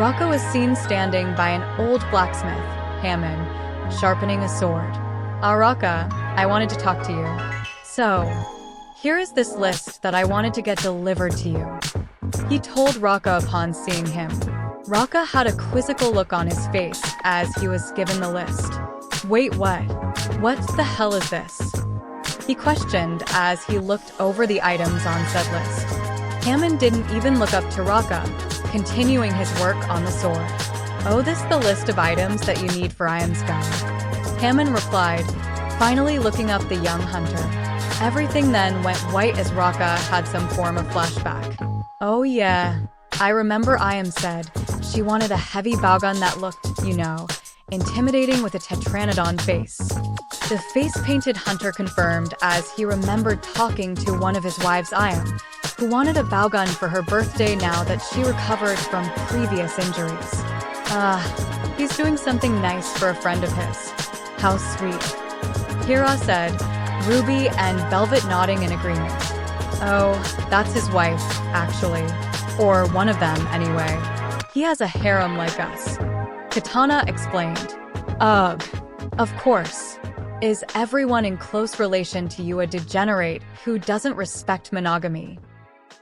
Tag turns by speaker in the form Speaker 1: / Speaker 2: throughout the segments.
Speaker 1: Rocco is seen standing by an old blacksmith, Hammond, sharpening a sword. Rocco, I wanted to talk to you. So, here is this list that I wanted to get delivered to you. He told Rocco upon seeing him. Rocco had a quizzical look on his face as he was given the list. Wait, what? What the hell is this? He questioned as he looked over the items on said list. Hammond didn't even look up to Rocco, continuing his work on the sword. Oh, this the list of items that you need for Iam's gun. Hammond replied, finally looking up the young hunter. Everything then went white as Rocco had some form of flashback. Oh yeah, I remember Iam said she wanted a heavy bow gun that looked, intimidating with a tetranodon face. The face-painted hunter confirmed as he remembered talking to one of his wives, Iam, who wanted a bow gun for her birthday now that she recovered from previous injuries. He's doing something nice for a friend of his. How sweet. Hira said, Ruby and Velvet nodding in agreement. Oh, that's his wife, actually. Or one of them, anyway. He has a harem like us. Katana explained. Ugh, of course. Is everyone in close relation to you a degenerate who doesn't respect monogamy?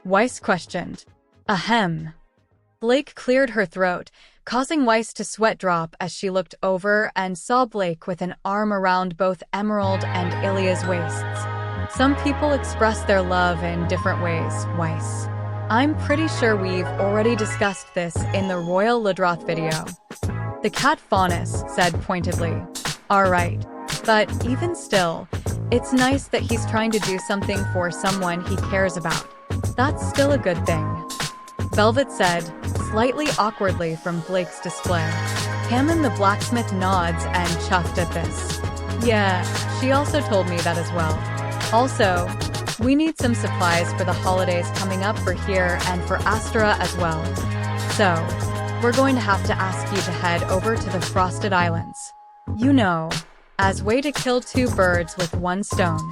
Speaker 1: Weiss questioned. Ahem. Blake cleared her throat, causing Weiss to sweat drop as she looked over and saw Blake with an arm around both Emerald and Ilya's waists. Some people express their love in different ways, Weiss. I'm pretty sure we've already discussed this in the Royal Ludroth video. The cat Faunus said pointedly. Alright, but even still, it's nice that he's trying to do something for someone he cares about. That's still a good thing. Velvet said, slightly awkwardly from Blake's display. Hammond the blacksmith nods and chuffed at this. Yeah, she also told me that as well. Also, we need some supplies for the holidays coming up for here and for Astra as well. So, we're going to have to ask you to head over to the Frosted Islands. As way to kill two birds with one stone,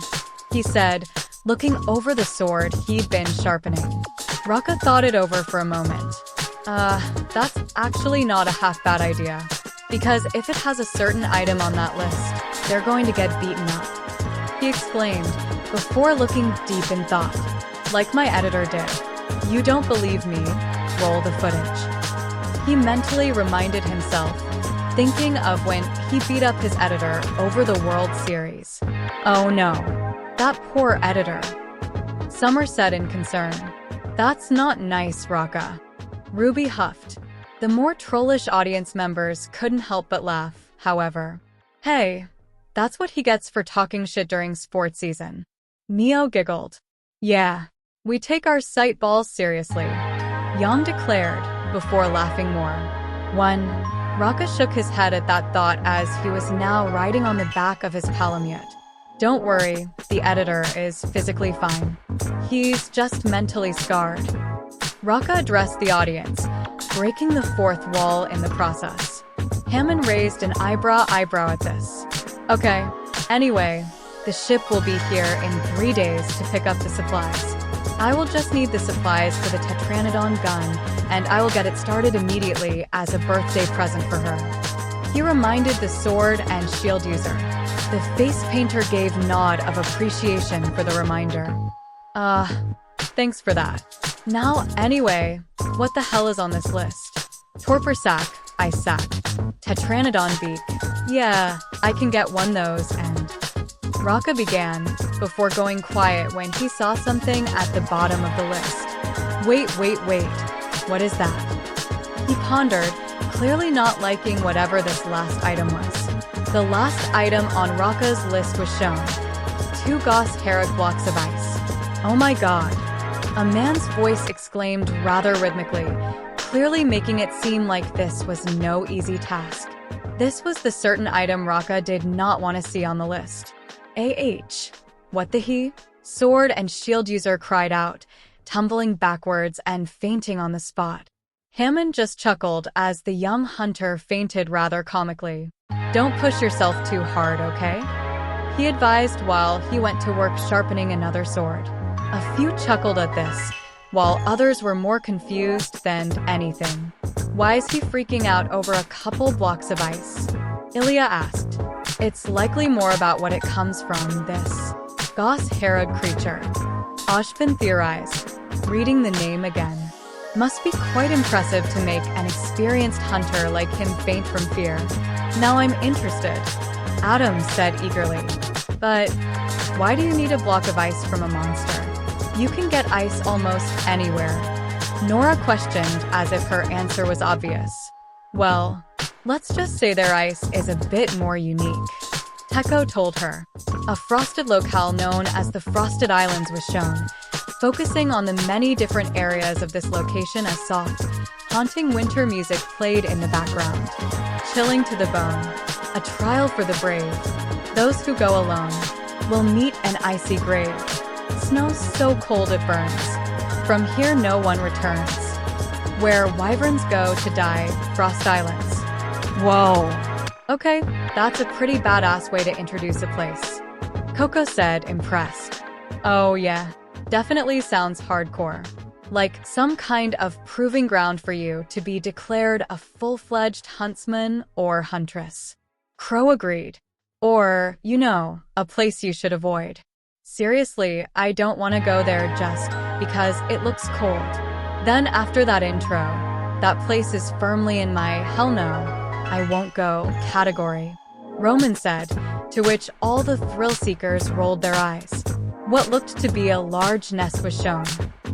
Speaker 1: he said, looking over the sword he'd been sharpening. Rocco thought it over for a moment. That's actually not a half-bad idea. Because if it has a certain item on that list, they're going to get beaten up. He explained, before looking deep in thought. Like my editor did. You don't believe me? Roll the footage. He mentally reminded himself, thinking of when he beat up his editor over the World Series. Oh no. That poor editor. Summer said in concern. That's not nice, Rocco. Ruby huffed. The more trollish audience members couldn't help but laugh, however. Hey, that's what he gets for talking shit during sports season. Mio giggled. Yeah, we take our sight balls seriously. Yang declared, before laughing more. Rocco shook his head at that thought as he was now riding on the back of his palamute. Don't worry, the editor is physically fine. He's just mentally scarred. Rocco addressed the audience, breaking the fourth wall in the process. Hammond raised an eyebrow at this. Okay, anyway, the ship will be here in 3 days to pick up the supplies. I will just need the supplies for the Tetranodon gun, and I will get it started immediately as a birthday present for her. He reminded the sword and shield user. The face painter gave nod of appreciation for the reminder. Thanks for that. Now, anyway, what the hell is on this list? Torpor sack, ice sack. Tetranodon beak. Yeah, I can get one those and... Rocco began, before going quiet when he saw something at the bottom of the list. Wait. What is that? He pondered, clearly not liking whatever this last item was. The last item on Rocco's list was shown. 2 Gauss Herod blocks of ice. Oh my god. A man's voice exclaimed rather rhythmically, clearly making it seem like this was no easy task. This was the certain item Rocco did not want to see on the list. What the he? Sword and shield user cried out, tumbling backwards and fainting on the spot. Hammond just chuckled as the young hunter fainted rather comically. Don't push yourself too hard, okay? He advised while he went to work sharpening another sword. A few chuckled at this, while others were more confused than anything. Why is he freaking out over a couple blocks of ice? Ilya asked. It's likely more about what it comes from, this Gauss-Herod creature. Ashvin theorized, reading the name again. Must be quite impressive to make an experienced hunter like him faint from fear. Now I'm interested, Adam said eagerly. But why do you need a block of ice from a monster? You can get ice almost anywhere. Nora questioned as if her answer was obvious. Well, let's just say their ice is a bit more unique. Teko told her. A frosted locale known as the Frosted Islands was shown, focusing on the many different areas of this location as soft, haunting winter music played in the background. Chilling to the bone, a trial for the brave. Those who go alone will meet an icy grave. Snow's so cold it burns. From here no one returns. Where wyverns go to die, Frost Islands. Whoa. Okay, that's a pretty badass way to introduce a place. Coco said, impressed. Oh yeah, definitely sounds hardcore. Like some kind of proving ground for you to be declared a full-fledged huntsman or huntress. Crow agreed. Or, you know, a place you should avoid. Seriously, I don't want to go there just because it looks cold. Then after that intro, that place is firmly in my hell no, I won't go category. Roman said, to which all the thrill-seekers rolled their eyes. What looked to be a large nest was shown.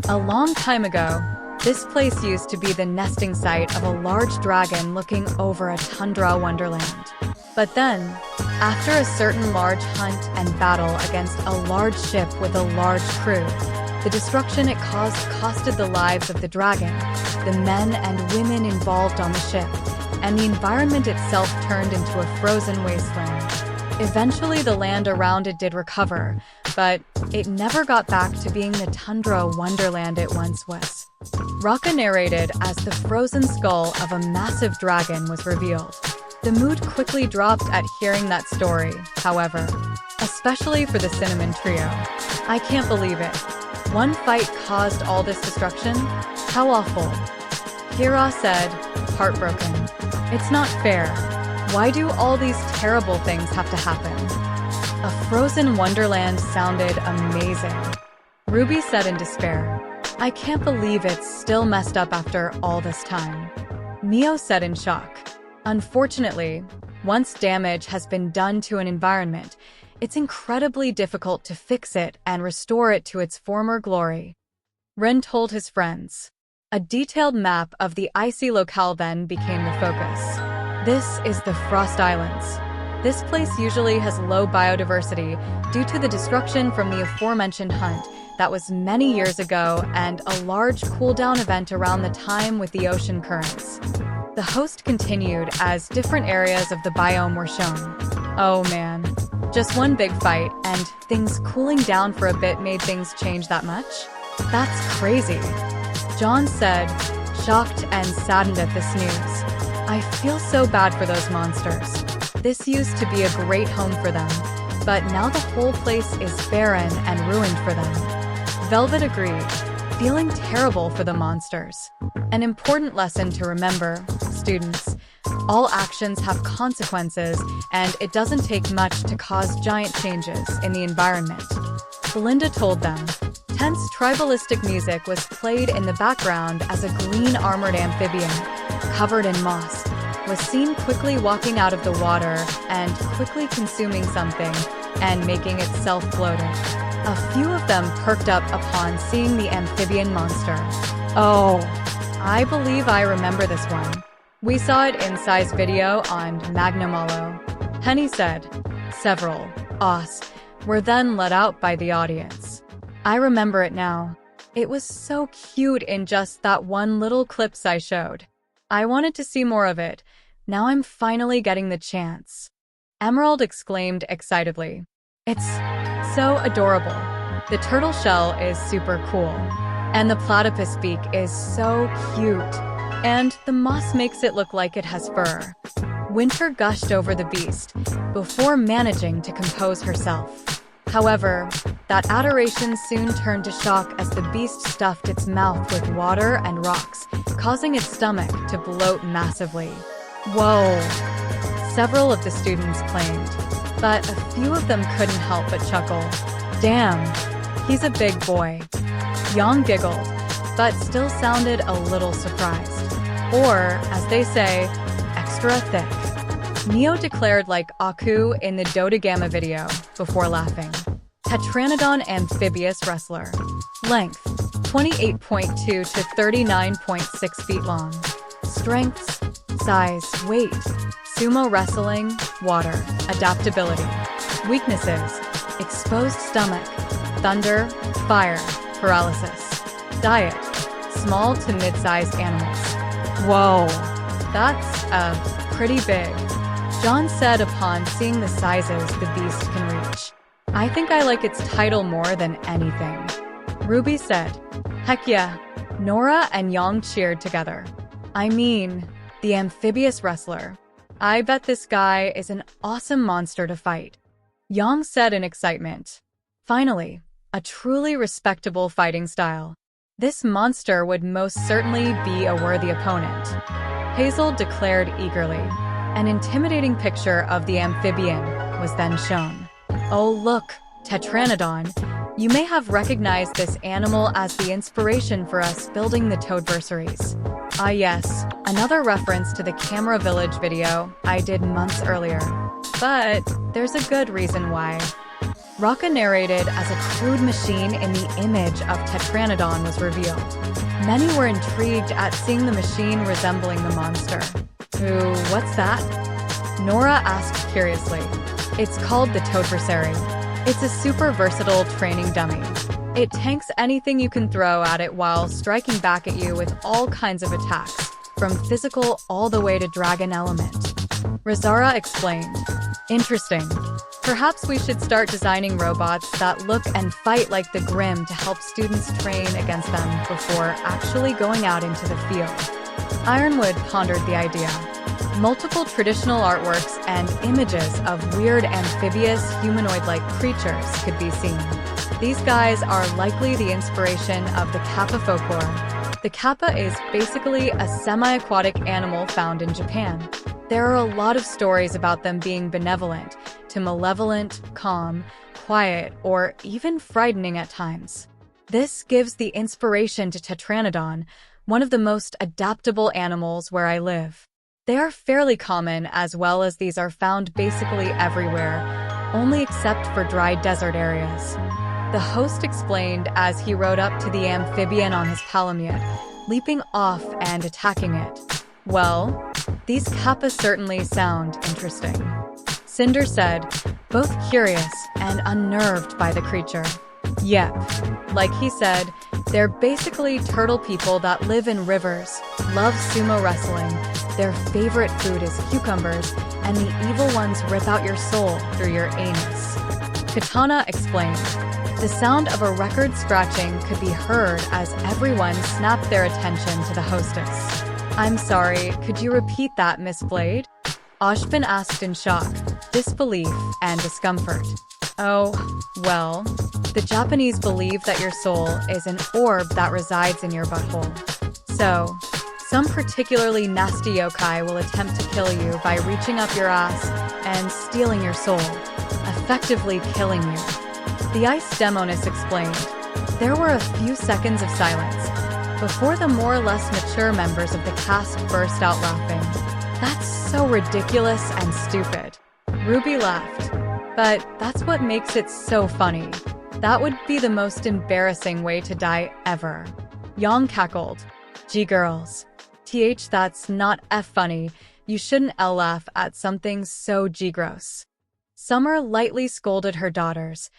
Speaker 1: A long time ago, this place used to be the nesting site of a large dragon looking over a tundra wonderland. But then, after a certain large hunt and battle against a large ship with a large crew, the destruction it caused costed the lives of the dragon, the men and women involved on the ship, and the environment itself turned into a frozen wasteland. Eventually the land around it did recover, but it never got back to being the tundra wonderland it once was. Raka narrated as the frozen skull of a massive dragon was revealed. The mood quickly dropped at hearing that story, however, especially for the Cinnamon Trio. I can't believe it. One fight caused all this destruction? How awful. Kira said, heartbroken. It's not fair. Why do all these terrible things have to happen? A frozen wonderland sounded amazing. Ruby said in despair, I can't believe it's still messed up after all this time. Mio said in shock, unfortunately, once damage has been done to an environment, it's incredibly difficult to fix it and restore it to its former glory. Ren told his friends. A detailed map of the icy locale then became the focus. This is the Frost Islands. This place usually has low biodiversity due to the destruction from the aforementioned hunt that was many years ago and a large cool-down event around the time with the ocean currents. The host continued as different areas of the biome were shown. Oh man, just one big fight and things cooling down for a bit made things change that much? That's crazy. John said, shocked and saddened at this news. I feel so bad for those monsters. This used to be a great home for them, but now the whole place is barren and ruined for them. Velvet agreed, feeling terrible for the monsters. An important lesson to remember, students. All actions have consequences, and it doesn't take much to cause giant changes in the environment. Belinda told them. Tense tribalistic music was played in the background as a green armored amphibian, covered in moss, was seen quickly walking out of the water and quickly consuming something and making itself floating. A few of them perked up upon seeing the amphibian monster. Oh, I believe I remember this one. We saw it in Sai's video on Magnamalo. Henny said, several Os were then let out by the audience. I remember it now. It was so cute in just that one little clip Sai showed. I wanted to see more of it. Now I'm finally getting the chance. Emerald exclaimed excitedly. It's so adorable. The turtle shell is super cool. And the platypus beak is so cute. And the moss makes it look like it has fur. Winter gushed over the beast before managing to compose herself. However, that adoration soon turned to shock as the beast stuffed its mouth with water and rocks, causing its stomach to bloat massively. Whoa! Several of the students claimed, but a few of them couldn't help but chuckle. Damn, he's a big boy. Yang giggled, but still sounded a little surprised. Or, as they say, extra thick. Neo declared like Aku in the Dodogama video before laughing. Tetranodon amphibious wrestler. Length, 28.2 to 39.6 feet long. Strengths, size, weight, sumo wrestling, water, adaptability. Weaknesses, exposed stomach, thunder, fire, paralysis. Diet, small to mid-sized animals. Whoa, that's pretty big, John said upon seeing the sizes the beast can reach. I think I like its title more than anything. RWBY said, heck yeah. Nora and Yang cheered together. I mean, the amphibious wrestler. I bet this guy is an awesome monster to fight. Yang said in excitement. Finally, a truly respectable fighting style. This monster would most certainly be a worthy opponent. Hazel declared eagerly. An intimidating picture of the amphibian was then shown. Oh look, Tetranodon. You may have recognized this animal as the inspiration for us building the Toadversaries. Ah yes, another reference to the Kamura Village video I did months earlier. But there's a good reason why. Raka narrated as a crude machine in the image of Tetranodon was revealed. Many were intrigued at seeing the machine resembling the monster. Ooh, what's that? Nora asked curiously. It's called the Toadversary. It's a super versatile training dummy. It tanks anything you can throw at it while striking back at you with all kinds of attacks, from physical all the way to dragon element. Razara explained. Interesting. Perhaps we should start designing robots that look and fight like the Grimm to help students train against them before actually going out into the field. Ironwood pondered the idea. Multiple traditional artworks and images of weird amphibious humanoid-like creatures could be seen. These guys are likely the inspiration of the Kappa folklore. The Kappa is basically a semi-aquatic animal found in Japan. There are a lot of stories about them being benevolent to malevolent, calm, quiet, or even frightening at times. This gives the inspiration to Tetranodon, one of the most adaptable animals where I live. They are fairly common, as well as these are found basically everywhere, only except for dry desert areas. The host explained as he rode up to the amphibian on his palamute, leaping off and attacking it. Well, these Kappa certainly sound interesting. Cinder said, both curious and unnerved by the creature. Yep, like he said, they're basically turtle people that live in rivers, love sumo wrestling, their favorite food is cucumbers, and the evil ones rip out your soul through your anus. Katana explained, the sound of a record scratching could be heard as everyone snapped their attention to the hostess. I'm sorry, could you repeat that, Miss Blade? Ashvin asked in shock, disbelief, and discomfort. Oh, well, the Japanese believe that your soul is an orb that resides in your butthole. So, some particularly nasty yokai will attempt to kill you by reaching up your ass and stealing your soul, effectively killing you. The Ice Demoness explained. There were a few seconds of silence before the more or less mature members of the cast burst out laughing. That's so ridiculous and stupid. RWBY laughed. But that's what makes it so funny. That would be the most embarrassing way to die ever. Yang cackled. Gee girls. That's not funny. You shouldn't laugh at something so gross. Summer lightly scolded her daughters,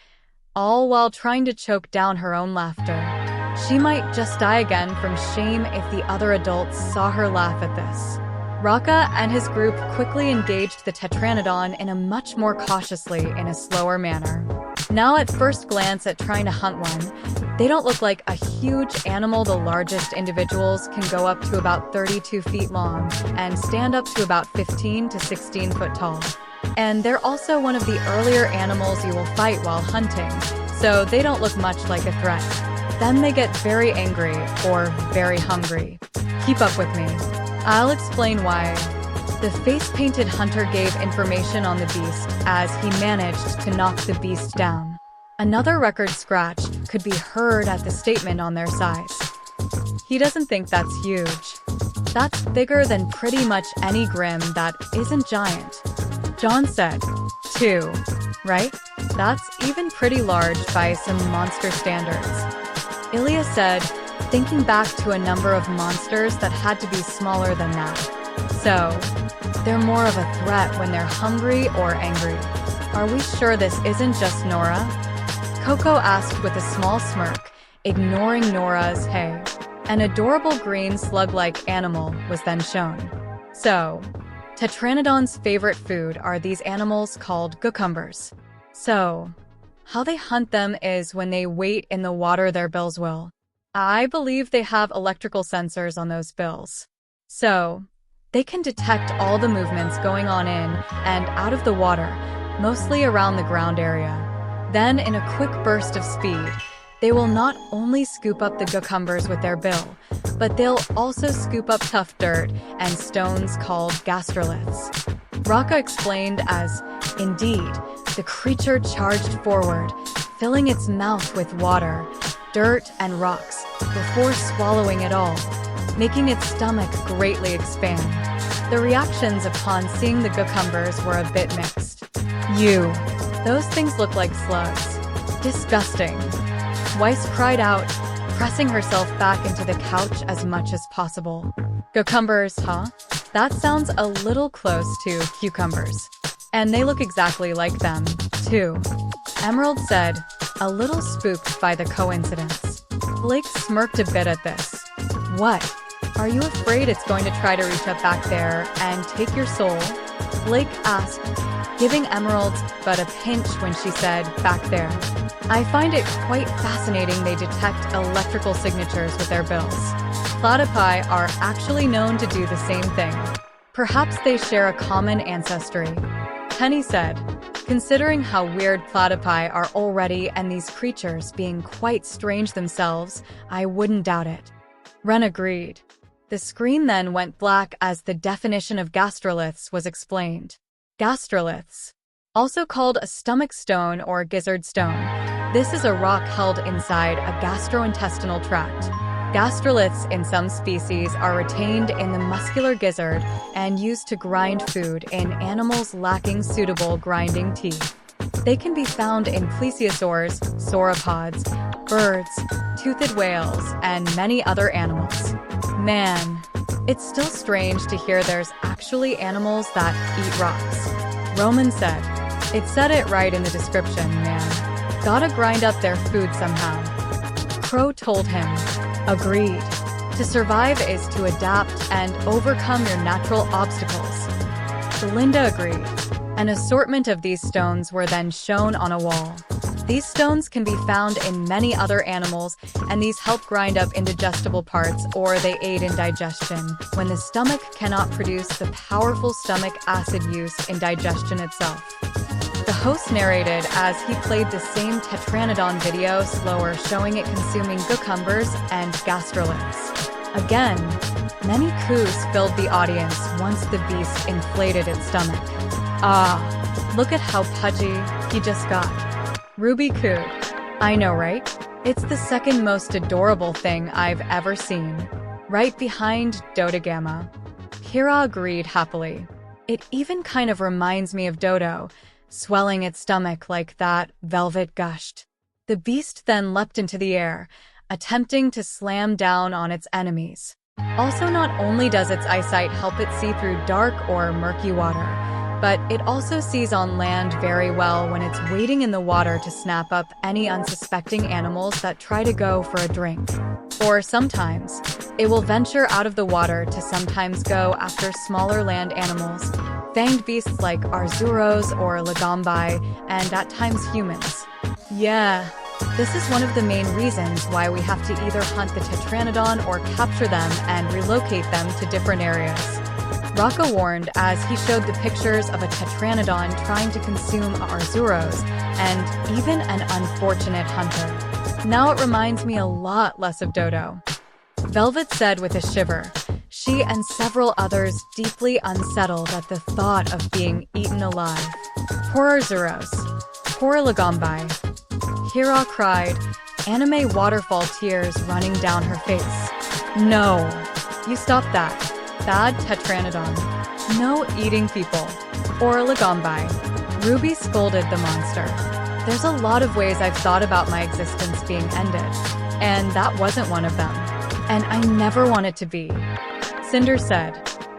Speaker 1: all while trying to choke down her own laughter. She might just die again from shame if the other adults saw her laugh at this. Raka and his group quickly engaged the Tetranodon in a much more cautiously in a slower manner. Now at first glance at trying to hunt one, they don't look like a huge animal. The largest individuals can go up to about 32 feet long and stand up to about 15 to 16 foot tall. And they're also one of the earlier animals you will fight while hunting, so they don't look much like a threat. Then they get very angry or very hungry. Keep up with me. I'll explain why. The face-painted hunter gave information on the beast as he managed to knock the beast down. Another record scratch could be heard at the statement on their size. He doesn't think that's huge. That's bigger than pretty much any Grim that isn't giant. John said, 2, right? That's even pretty large by some monster standards. Ilya said, thinking back to a number of monsters that had to be smaller than that. So, they're more of a threat when they're hungry or angry. Are we sure this isn't just Nora? Coco asked with a small smirk, ignoring Nora's hey. An adorable green slug-like animal was then shown. So, Tetranodon's favorite food are these animals called cucumbers. So, how they hunt them is when they wait in the water their bills will. I believe they have electrical sensors on those bills. So, they can detect all the movements going on in and out of the water, mostly around the ground area. Then, in a quick burst of speed, they will not only scoop up the cucumbers with their bill, but they'll also scoop up tough dirt and stones called gastroliths. Raka explained as, indeed, the creature charged forward, filling its mouth with water, dirt, and rocks, before swallowing it all, making its stomach greatly expand. The reactions upon seeing the cucumbers were a bit mixed. Those things look like slugs. Disgusting. Weiss cried out, pressing herself back into the couch as much as possible. Cucumbers, huh? That sounds a little close to cucumbers. And they look exactly like them, too. Emerald said, a little spooked by the coincidence. Blake smirked a bit at this. What? Are you afraid it's going to try to reach up back there and take your soul? Blake asked, giving Emerald but a pinch when she said, back there. I find it quite fascinating they detect electrical signatures with their bills. Platypi are actually known to do the same thing. Perhaps they share a common ancestry. Penny said, considering how weird platypi are already and these creatures being quite strange themselves, I wouldn't doubt it. Ren agreed. The screen then went black as the definition of gastroliths was explained. Gastroliths, also called a stomach stone or gizzard stone. This is a rock held inside a gastrointestinal tract. Gastroliths in some species are retained in the muscular gizzard and used to grind food in animals lacking suitable grinding teeth. They can be found in plesiosaurs, sauropods, birds, toothed whales, and many other animals. Man, it's still strange to hear there's actually animals that eat rocks. Roman said, it said it right in the description, man. Gotta grind up their food somehow. Crow told him, agreed. To survive is to adapt and overcome your natural obstacles. Belinda agreed. An assortment of these stones were then shown on a wall. These stones can be found in many other animals, and these help grind up indigestible parts or they aid in digestion when the stomach cannot produce the powerful stomach acid used in digestion itself. The host narrated as he played the same Tetranodon video slower, showing it consuming cucumbers and gastroliths. Again, many coos filled the audience once the beast inflated its stomach. Ah, look at how pudgy he just got. RWBY cooed. I know, right? It's the second most adorable thing I've ever seen. Right behind Dodo Gamma. Kira agreed happily. It even kind of reminds me of Dodo, swelling its stomach like that, Velvet gushed. The beast then leapt into the air, attempting to slam down on its enemies. Also, not only does its eyesight help it see through dark or murky water, but it also sees on land very well when it's wading in the water to snap up any unsuspecting animals that try to go for a drink. Or sometimes, it will venture out of the water to sometimes go after smaller land animals, fanged beasts like Arzuros or Lagombi, and at times humans. Yeah, this is one of the main reasons why we have to either hunt the Tetranodon or capture them and relocate them to different areas. Raka warned as he showed the pictures of a Tetranodon trying to consume Arzuros, and even an unfortunate hunter. Now it reminds me a lot less of Dodo. Velvet said with a shiver, she and several others deeply unsettled at the thought of being eaten alive. Poor Zeros. Poor Lagombai. Hira cried, anime waterfall tears running down her face. No, you stop that. Bad Tetranodon. No eating people. Or Lagombai. RWBY scolded the monster. There's a lot of ways I've thought about my existence being ended, and that wasn't one of them. And I never wanted to be. Cinder said,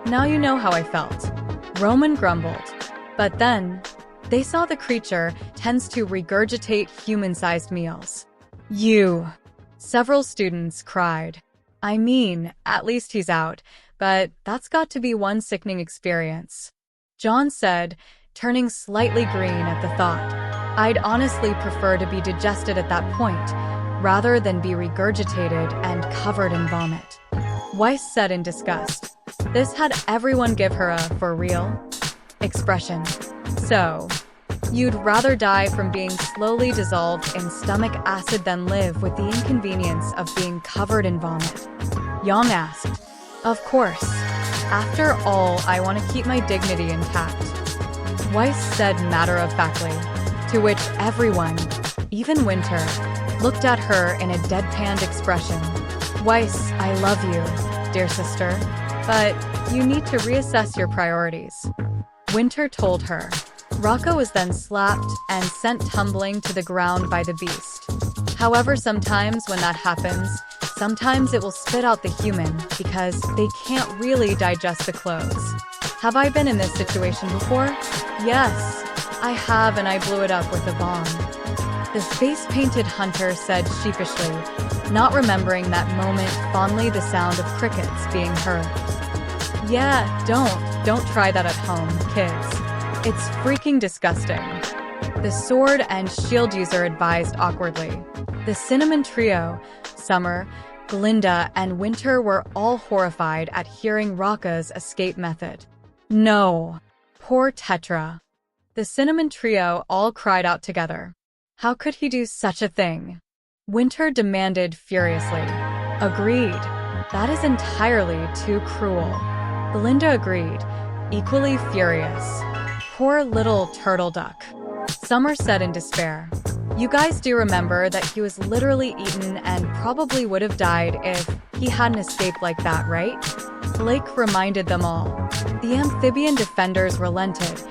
Speaker 1: now you know how I felt. Roman grumbled. But then, they saw the creature tends to regurgitate human-sized meals. You. Several students cried. I mean, at least he's out, but that's got to be one sickening experience. John said, turning slightly green at the thought. I'd honestly prefer to be digested at that point, rather than be regurgitated and covered in vomit. Weiss said in disgust. This had everyone give her a for real expression. So, you'd rather die from being slowly dissolved in stomach acid than live with the inconvenience of being covered in vomit? Yang asked. Of course. After all, I want to keep my dignity intact. Weiss said matter-of-factly, to which everyone, even Winter, looked at her in a deadpanned expression. Weiss, I love you, dear sister, but you need to reassess your priorities. Winter told her. Rocco was then slapped and sent tumbling to the ground by the beast. However, sometimes when that happens, sometimes it will spit out the human because they can't really digest the clothes. Have I been in this situation before? Yes, I have, and I blew it up with a bomb. The face-painted hunter said sheepishly, not remembering that moment fondly the sound of crickets being heard. Yeah, don't try that at home, kids. It's freaking disgusting. The sword and shield user advised awkwardly. The cinnamon trio, Summer, Glinda, and Winter were all horrified at hearing Rocca's escape method. No. Poor Tetra. The cinnamon trio all cried out together. How could he do such a thing? Winter demanded furiously. Agreed. That is entirely too cruel. Glinda agreed, equally furious. Poor little turtle duck. Summer said in despair. You guys do remember that he was literally eaten and probably would have died if he hadn't escaped like that, right? Blake reminded them all. The amphibian defenders relented,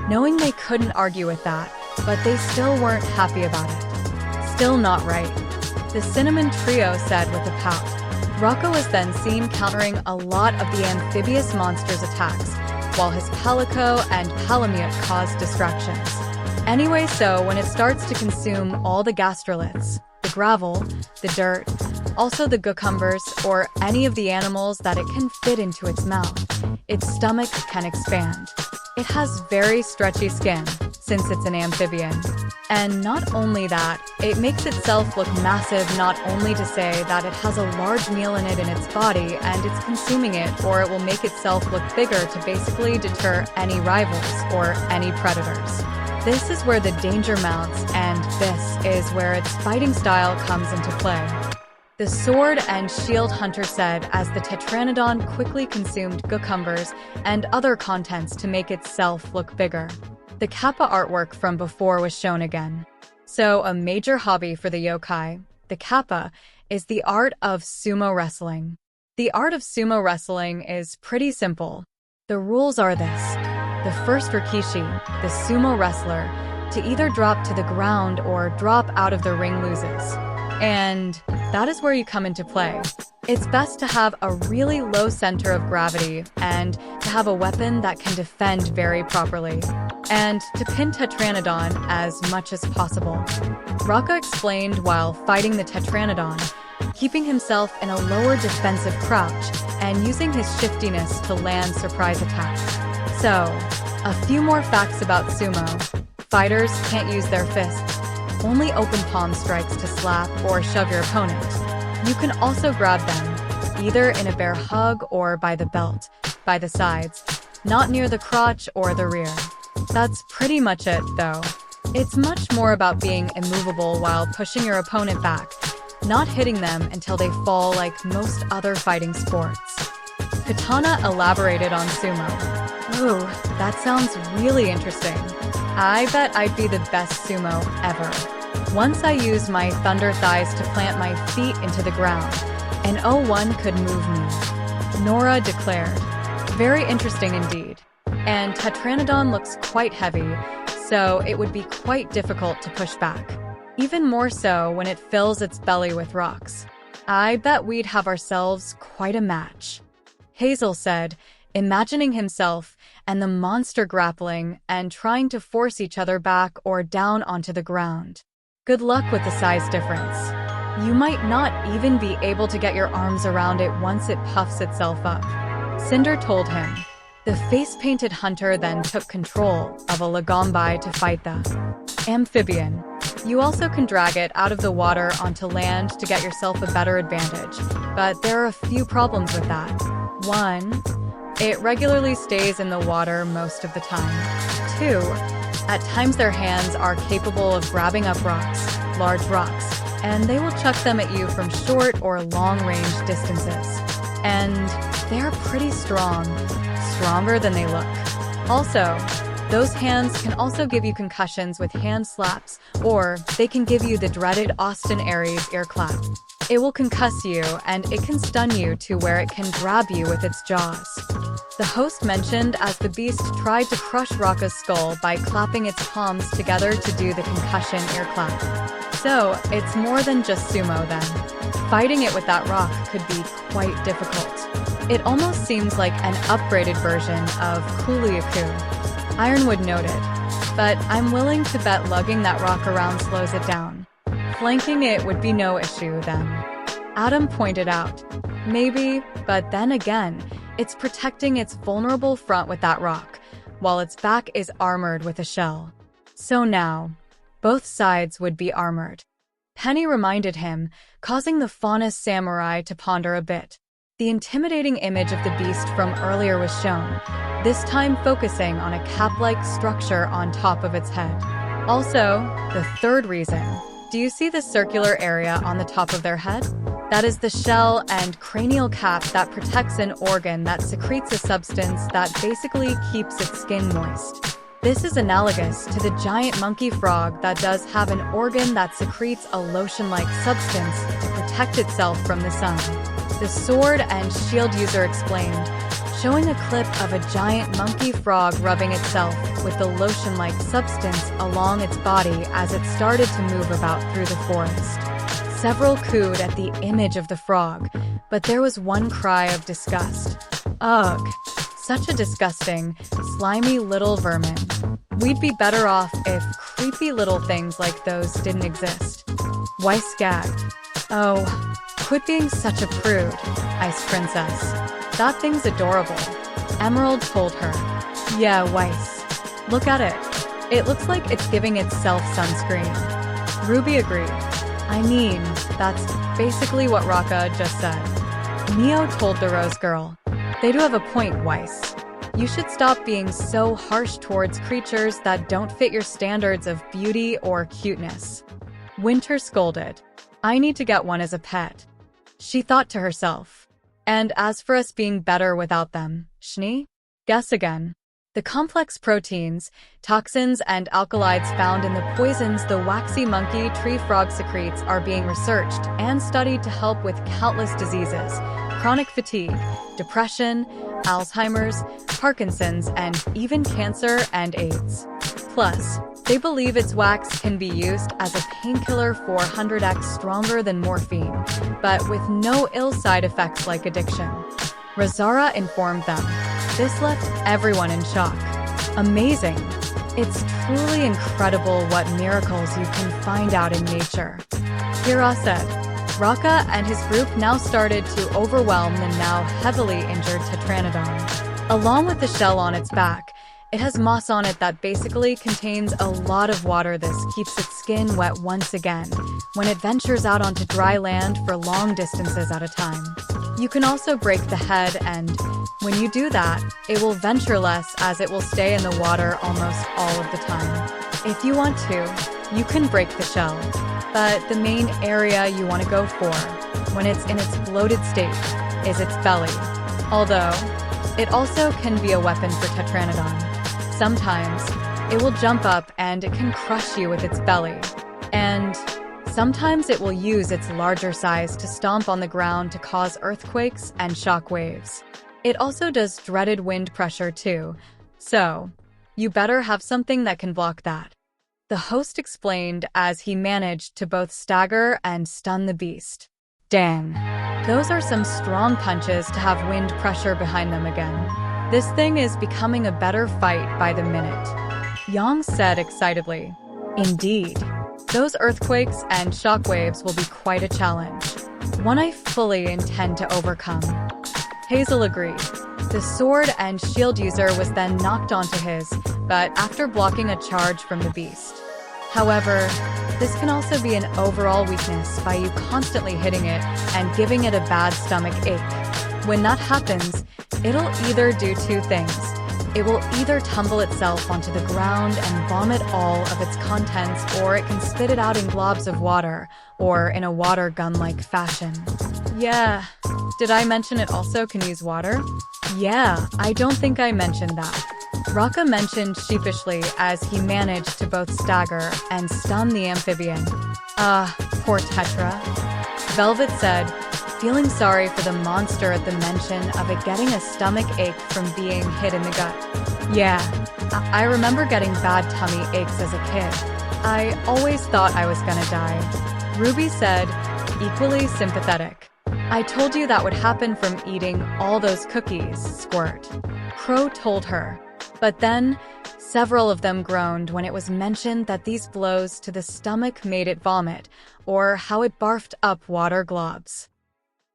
Speaker 1: knowing they couldn't argue with that, but they still weren't happy about it. Still not right. The cinnamon trio said with a pout. Rocco was then seen countering a lot of the amphibious monster's attacks, while his Palico and Palamute caused distractions. Anyway, so when it starts to consume all the gastroliths, the gravel, the dirt, also the cucumbers, or any of the animals that it can fit into its mouth, its stomach can expand. It has very stretchy skin, since it's an amphibian. And not only that, it makes itself look massive, not only to say that it has a large meal in its body and it's consuming it, or it will make itself look bigger to basically deter any rivals or any predators. This is where the danger mounts, and this is where its fighting style comes into play. The sword and shield hunter said as the Tetranodon quickly consumed cucumbers and other contents to make itself look bigger. The Kappa artwork from before was shown again. So a major hobby for the yokai, the Kappa, is the art of sumo wrestling. The art of sumo wrestling is pretty simple. The rules are this. The first Rikishi, the sumo wrestler, to either drop to the ground or drop out of the ring loses. And that is where you come into play. It's best to have a really low center of gravity and to have a weapon that can defend very properly, and to pin Tetranodon as much as possible. Rocco explained while fighting the Tetranodon, keeping himself in a lower defensive crouch and using his shiftiness to land surprise attacks. So, a few more facts about sumo. Fighters can't use their fists, only open palm strikes to slap or shove your opponent. You can also grab them, either in a bear hug or by the belt, by the sides, not near the crotch or the rear. That's pretty much it, though. It's much more about being immovable while pushing your opponent back, not hitting them until they fall like most other fighting sports. Katana elaborated on sumo. Ooh, that sounds really interesting. I bet I'd be the best sumo ever. Once I used my thunder thighs to plant my feet into the ground, and one could move me, Nora declared. Very interesting indeed. And Tetranodon looks quite heavy, so it would be quite difficult to push back. Even more so when it fills its belly with rocks. I bet we'd have ourselves quite a match. Hazel said, imagining himself and the monster grappling and trying to force each other back or down onto the ground. Good luck with the size difference. You might not even be able to get your arms around it once it puffs itself up. Cinder told him. The face-painted hunter then took control of a Lagombi to fight the amphibian. You also can drag it out of the water onto land to get yourself a better advantage, but there are a few problems with that. 1. It regularly stays in the water most of the time. 2. At times their hands are capable of grabbing up rocks, large rocks, and they will chuck them at you from short or long-range distances. And they're pretty strong, stronger than they look. Also, those hands can also give you concussions with hand slaps, or they can give you the dreaded Austin Aries ear clap. It will concuss you, and it can stun you to where it can grab you with its jaws. The host mentioned as the beast tried to crush Raka's skull by clapping its palms together to do the concussion ear clap. So, it's more than just sumo then. Fighting it with that rock could be quite difficult. It almost seems like an upgraded version of Kuliaku. Ironwood noted, but I'm willing to bet lugging that rock around slows it down. Flanking it would be no issue then. Adam pointed out, maybe, but then again, it's protecting its vulnerable front with that rock, while its back is armored with a shell. So now, both sides would be armored. Penny reminded him, causing the Faunus samurai to ponder a bit. The intimidating image of the beast from earlier was shown, this time focusing on a cap-like structure on top of its head. Also, the third reason. Do you see the circular area on the top of their head? That is the shell and cranial cap that protects an organ that secretes a substance that basically keeps its skin moist. This is analogous to the giant monkey frog that does have an organ that secretes a lotion-like substance to protect itself from the sun. The sword and shield user explained, showing a clip of a giant monkey frog rubbing itself with the lotion-like substance along its body as it started to move about through the forest. Several cooed at the image of the frog, but there was one cry of disgust. Ugh, such a disgusting, slimy little vermin. We'd be better off if creepy little things like those didn't exist. Weiss gagged. Oh, quit being such a prude, Ice Princess. That thing's adorable. Emerald told her. Yeah, Weiss. Look at it. It looks like it's giving itself sunscreen. Ruby agreed. I mean, that's basically what Raka just said. Neo told the Rose Girl. They do have a point, Weiss. You should stop being so harsh towards creatures that don't fit your standards of beauty or cuteness. Winter scolded. I need to get one as a pet. She thought to herself. And as for us being better without them, Shni? Guess again. The complex proteins, toxins, and alkaloids found in the poisons the waxy monkey tree frog secretes are being researched and studied to help with countless diseases, chronic fatigue, depression, Alzheimer's, Parkinson's, and even cancer and AIDS. Plus, they believe its wax can be used as a painkiller 400x stronger than morphine, but with no ill side effects like addiction. Razara informed them. This left everyone in shock. Amazing. It's truly incredible what miracles you can find out in nature. Kira said. Raka and his group now started to overwhelm the now heavily injured Tetranodon. Along with the shell on its back, it has moss on it that basically contains a lot of water. This keeps its skin wet once again when it ventures out onto dry land for long distances at a time. You can also break the head, and when you do that, it will venture less as it will stay in the water almost all of the time. If you want to, you can break the shell, but the main area you want to go for, when it's in its bloated state, is its belly. Although, it also can be a weapon for Tetranodon. Sometimes, it will jump up and it can crush you with its belly. And sometimes it will use its larger size to stomp on the ground to cause earthquakes and shock waves. It also does dreaded wind pressure too, so you better have something that can block that. The host explained as he managed to both stagger and stun the beast. Dang, those are some strong punches to have wind pressure behind them again. This thing is becoming a better fight by the minute, Yang said excitedly. Indeed, those earthquakes and shockwaves will be quite a challenge, one I fully intend to overcome. Hazel agreed. The sword and shield user was then knocked onto his, but after blocking a charge from the beast. However, this can also be an overall weakness by you constantly hitting it and giving it a bad stomach ache. When that happens, it'll either do two things. It will either tumble itself onto the ground and vomit all of its contents, or it can spit it out in globs of water, or in a water gun-like fashion. Yeah, did I mention it also can use water? Yeah, I don't think I mentioned that. Raka mentioned sheepishly as he managed to both stagger and stun the amphibian. Poor Tetra. Velvet said, feeling sorry for the monster at the mention of it getting a stomach ache from being hit in the gut. Yeah, I remember getting bad tummy aches as a kid. I always thought I was gonna die. RWBY said, equally sympathetic. I told you that would happen from eating all those cookies, Squirt. Crow told her. But then, several of them groaned when it was mentioned that these blows to the stomach made it vomit, or how it barfed up water globs.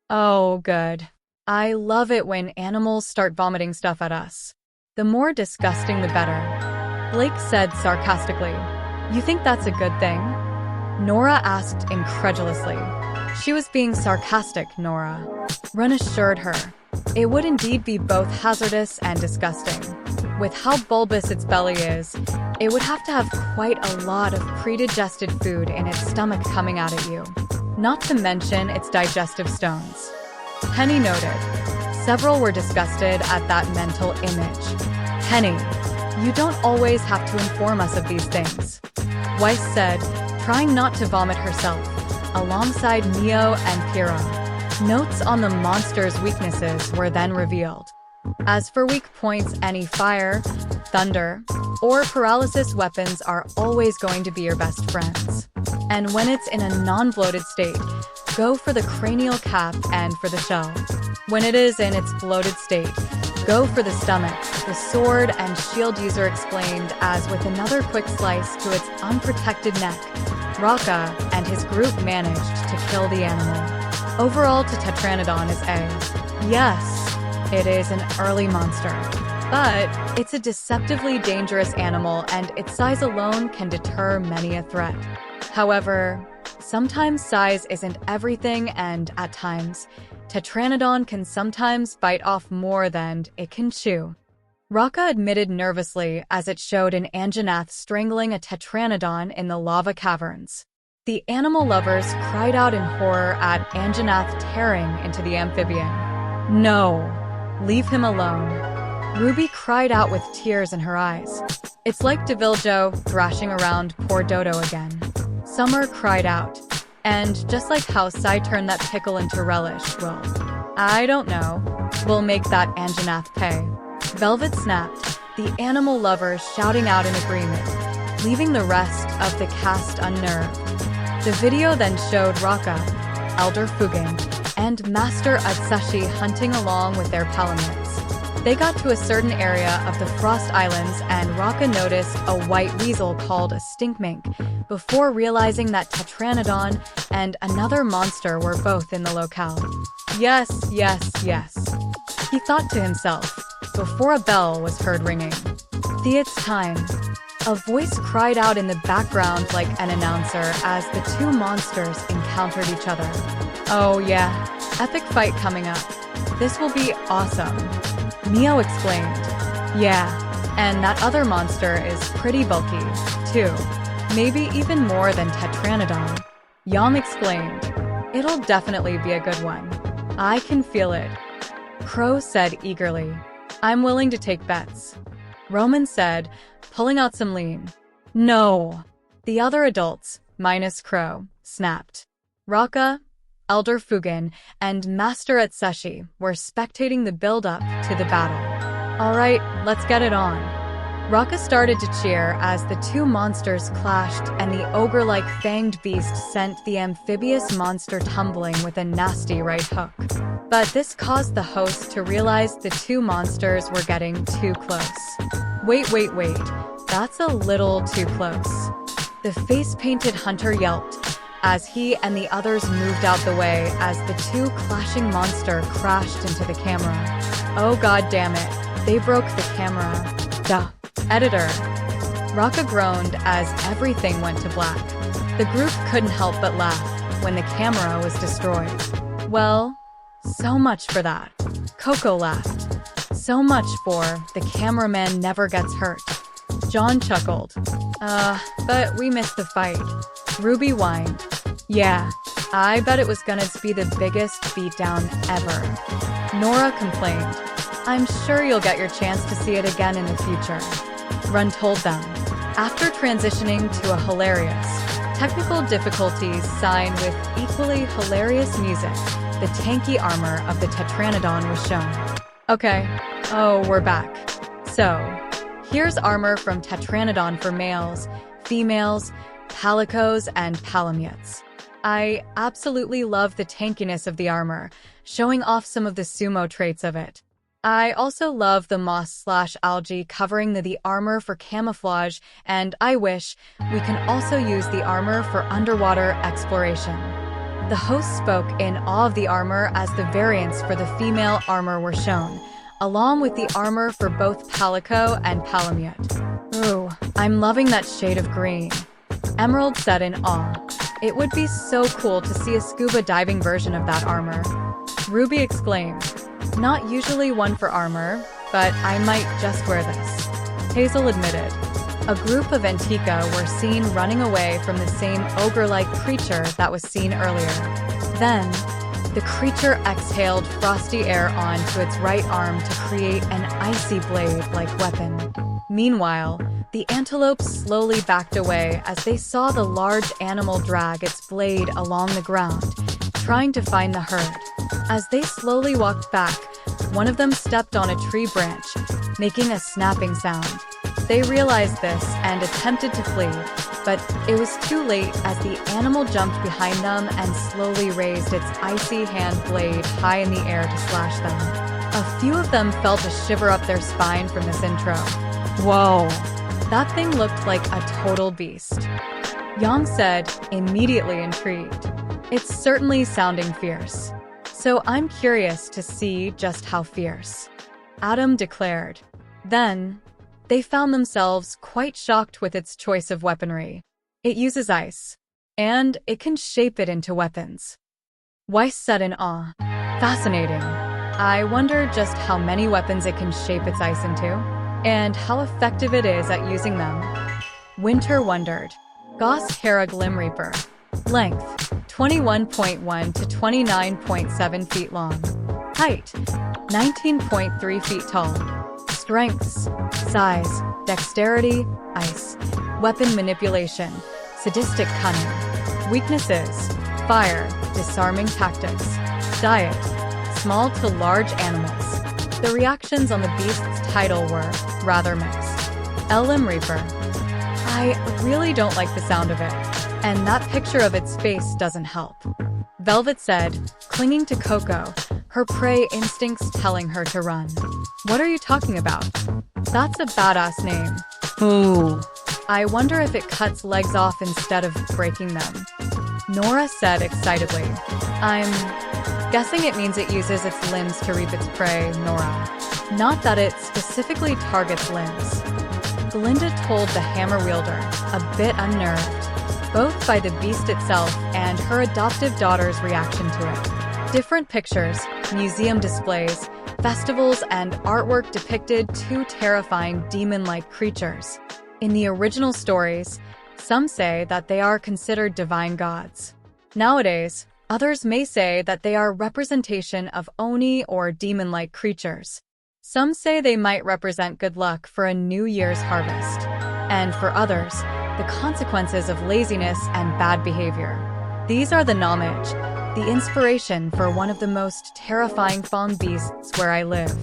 Speaker 1: Oh, good. I love it when animals start vomiting stuff at us. The more disgusting the better. Blake said sarcastically. You think that's a good thing? Nora asked incredulously. She was being sarcastic, Nora. Run assured her. It would indeed be both hazardous and disgusting. With how bulbous its belly is, it would have to have quite a lot of predigested food in its stomach coming out at you. Not to mention its digestive stones. Penny noted. Several were disgusted at that mental image. Penny, you don't always have to inform us of these things. Weiss said, trying not to vomit herself, alongside Neo and Pyrrha. Notes on the monster's weaknesses were then revealed. As for weak points, any fire, thunder, or paralysis weapons are always going to be your best friends. And when it's in a non-bloated state, go for the cranial cap and for the shell. When it is in its bloated state, go for the stomach, the sword and shield user explained as with another quick slice to its unprotected neck, Raka and his group managed to kill the animal. Overall to Tetranodon is A. Yes, it is an early monster, but it's a deceptively dangerous animal and its size alone can deter many a threat. However, sometimes size isn't everything and, at times, Tetranodon can sometimes bite off more than it can chew. Raka admitted nervously as it showed an Anjanath strangling a Tetranodon in the lava caverns. The animal lovers cried out in horror at Anjanath tearing into the amphibian. No, leave him alone. RWBY cried out with tears in her eyes. It's like Deviljo thrashing around poor Dodo again. Summer cried out. And just like how Sai turned that pickle into relish, well, I don't know. We'll make that Anjanath pay. Velvet snapped, the animal lovers shouting out in agreement, leaving the rest of the cast unnerved. The video then showed Raka, Elder Fugen, and Master Atsushi hunting along with their palamids. They got to a certain area of the Frost Islands and Raka noticed a white weasel called a stinkmink before realizing that Tetranodon and another monster were both in the locale. Yes, yes, yes, he thought to himself, before a bell was heard ringing. It's time. A voice cried out in the background like an announcer as the two monsters encountered each other. Oh yeah, epic fight coming up. This will be awesome. Neo explained. Yeah, and that other monster is pretty bulky, too. Maybe even more than Tetranodon. Yam explained. It'll definitely be a good one. I can feel it. Crow said eagerly. I'm willing to take bets. Roman said, pulling out some lean. No. The other adults, minus Crow, snapped. Raka, Elder Fugen, and Master Etsushi were spectating the build-up to the battle. All right, let's get it on. Raka started to cheer as the two monsters clashed and the ogre-like fanged beast sent the amphibious monster tumbling with a nasty right hook. But this caused the host to realize the two monsters were getting too close. Wait, that's a little too close. The face-painted hunter yelped as he and the others moved out the way as the two clashing monsters crashed into the camera. Oh god damn it, they broke the camera. Duh. Editor. Raka groaned as everything went to black. The group couldn't help but laugh when the camera was destroyed. Well, so much for that. Coco laughed. So much for the cameraman never gets hurt. John chuckled. But we missed the fight. Ruby whined. Yeah, I bet it was gonna be the biggest beatdown ever. Nora complained. I'm sure you'll get your chance to see it again in the future. Run told them. After transitioning to a hilarious, technical difficulties sign with equally hilarious music, the tanky armor of the Tetranodon was shown. Okay, we're back. So, here's armor from Tetranodon for males, females, palicos, and palamutes. I absolutely love the tankiness of the armor, showing off some of the sumo traits of it. I also love the moss/algae covering the armor for camouflage, and I wish we can also use the armor for underwater exploration. The host spoke in awe of the armor as the variants for the female armor were shown, along with the armor for both palico and palamute. Ooh, I'm loving that shade of green. Emerald said in awe. It would be so cool to see a scuba diving version of that armor. Ruby exclaimed. Not usually one for armor, but I might just wear this. Hazel admitted. A group of Antica were seen running away from the same ogre-like creature that was seen earlier. Then, the creature exhaled frosty air onto its right arm to create an icy blade-like weapon. Meanwhile, the antelopes slowly backed away as they saw the large animal drag its blade along the ground, trying to find the herd. As they slowly walked back, one of them stepped on a tree branch, making a snapping sound. They realized this and attempted to flee, but it was too late as the animal jumped behind them and slowly raised its icy hand blade high in the air to slash them. A few of them felt a shiver up their spine from this intro. Whoa, that thing looked like a total beast. Yang said, immediately intrigued. It's certainly sounding fierce. So I'm curious to see just how fierce. Adam declared. Then, they found themselves quite shocked with its choice of weaponry. It uses ice, and it can shape it into weapons. Weiss said in awe. Fascinating. I wonder just how many weapons it can shape its ice into, and how effective it is at using them. Winter wondered. Goss Hera Glim Reaper. Length, 21.1 to 29.7 feet long. Height, 19.3 feet tall. Strengths, size, dexterity, ice, weapon manipulation, sadistic cunning. Weaknesses, fire, disarming tactics. Diet, small to large animals. The reactions on the beast's title were rather mixed. Lim Reaper. I really don't like the sound of it, and that picture of its face doesn't help. Velvet said, clinging to Coco, her prey instincts telling her to run. What are you talking about? That's a badass name. Ooh. I wonder if it cuts legs off instead of breaking them. Nora said excitedly. I'm guessing it means it uses its limbs to reap its prey, Nora. Not that it specifically targets limbs. Glinda told the hammer wielder, a bit unnerved, both by the beast itself and her adoptive daughter's reaction to it. Different pictures, museum displays, festivals, and artwork depicted two terrifying demon-like creatures. In the original stories, some say that they are considered divine gods. Nowadays, Others may say that they are representation of oni or demon-like creatures. Some say they might represent good luck for a New Year's harvest. And for others, the consequences of laziness and bad behavior. These are the knowledge, the inspiration for one of the most terrifying farm beasts where I live.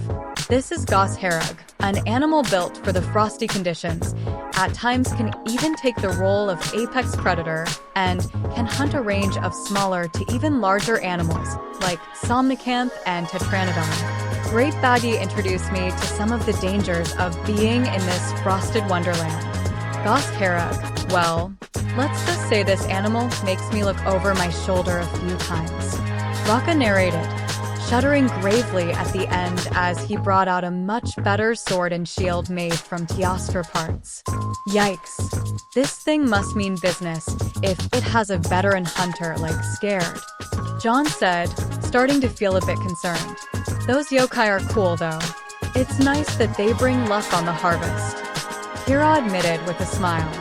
Speaker 1: This is Gos Harag, an animal built for the frosty conditions, at times can even take the role of apex predator, and can hunt a range of smaller to even larger animals, like Somnicanth and Tetranodon. Great Baggy introduced me to some of the dangers of being in this frosted wonderland. Gos Harag, well, let's just say this animal makes me look over my shoulder a few times. Raka narrated, shuddering gravely at the end as he brought out a much better sword and shield made from Teostra parts. Yikes. This thing must mean business if it has a veteran hunter like Scared. John said, starting to feel a bit concerned. Those yokai are cool though. It's nice that they bring luck on the harvest. Kira admitted with a smile.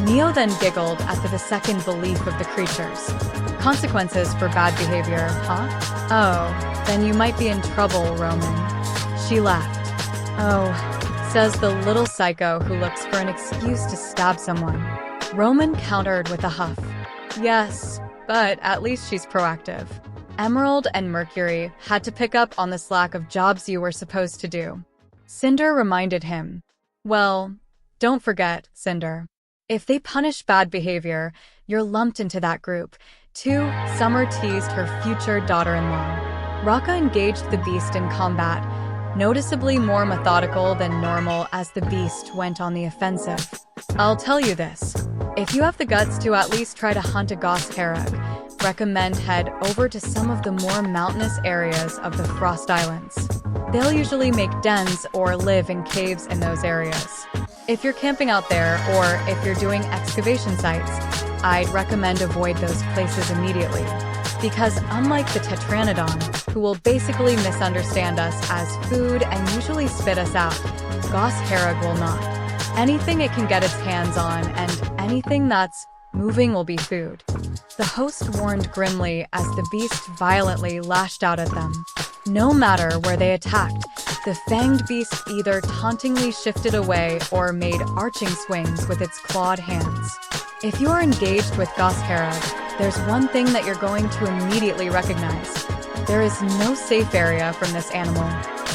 Speaker 1: Neo then giggled at the second belief of the creatures. Consequences for bad behavior, huh? Oh, then you might be in trouble, Roman. She laughed. Oh, says the little psycho who looks for an excuse to stab someone. Roman countered with a huff. Yes, but at least she's proactive. Emerald and Mercury had to pick up on the slack of jobs you were supposed to do. Cinder reminded him. Well, don't forget, Cinder. If they punish bad behavior, you're lumped into that group. 2. Summer teased her future daughter-in-law. Raka engaged the beast in combat, noticeably more methodical than normal as the beast went on the offensive. I'll tell you this. If you have the guts to at least try to hunt a Gos Harag, recommend head over to some of the more mountainous areas of the Frost Islands. They'll usually make dens or live in caves in those areas. If you're camping out there or if you're doing excavation sites, I'd recommend avoid those places immediately. Because unlike the Tetranodon, who will basically misunderstand us as food and usually spit us out, Gos Harag will not. Anything it can get its hands on and anything that's moving will be food. The host warned grimly as the beast violently lashed out at them. No matter where they attacked, the fanged beast either tauntingly shifted away or made arching swings with its clawed hands. If you are engaged with Gos Harag, there's one thing that you're going to immediately recognize. There is no safe area from this animal.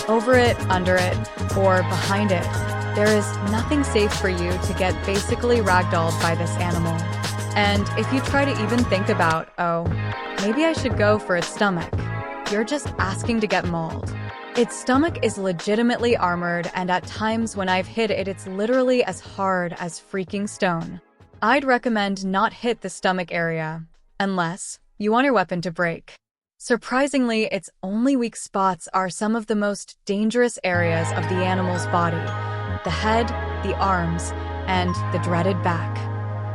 Speaker 1: Over it, under it, or behind it, there is nothing safe for you to get basically ragdolled by this animal. And if you try to even think about, oh, maybe I should go for its stomach, you're just asking to get mauled. Its stomach is legitimately armored, and at times when I've hit it, it's literally as hard as freaking stone. I'd recommend not hit the stomach area, unless you want your weapon to break. Surprisingly, its only weak spots are some of the most dangerous areas of the animal's body: the head, the arms, and the dreaded back.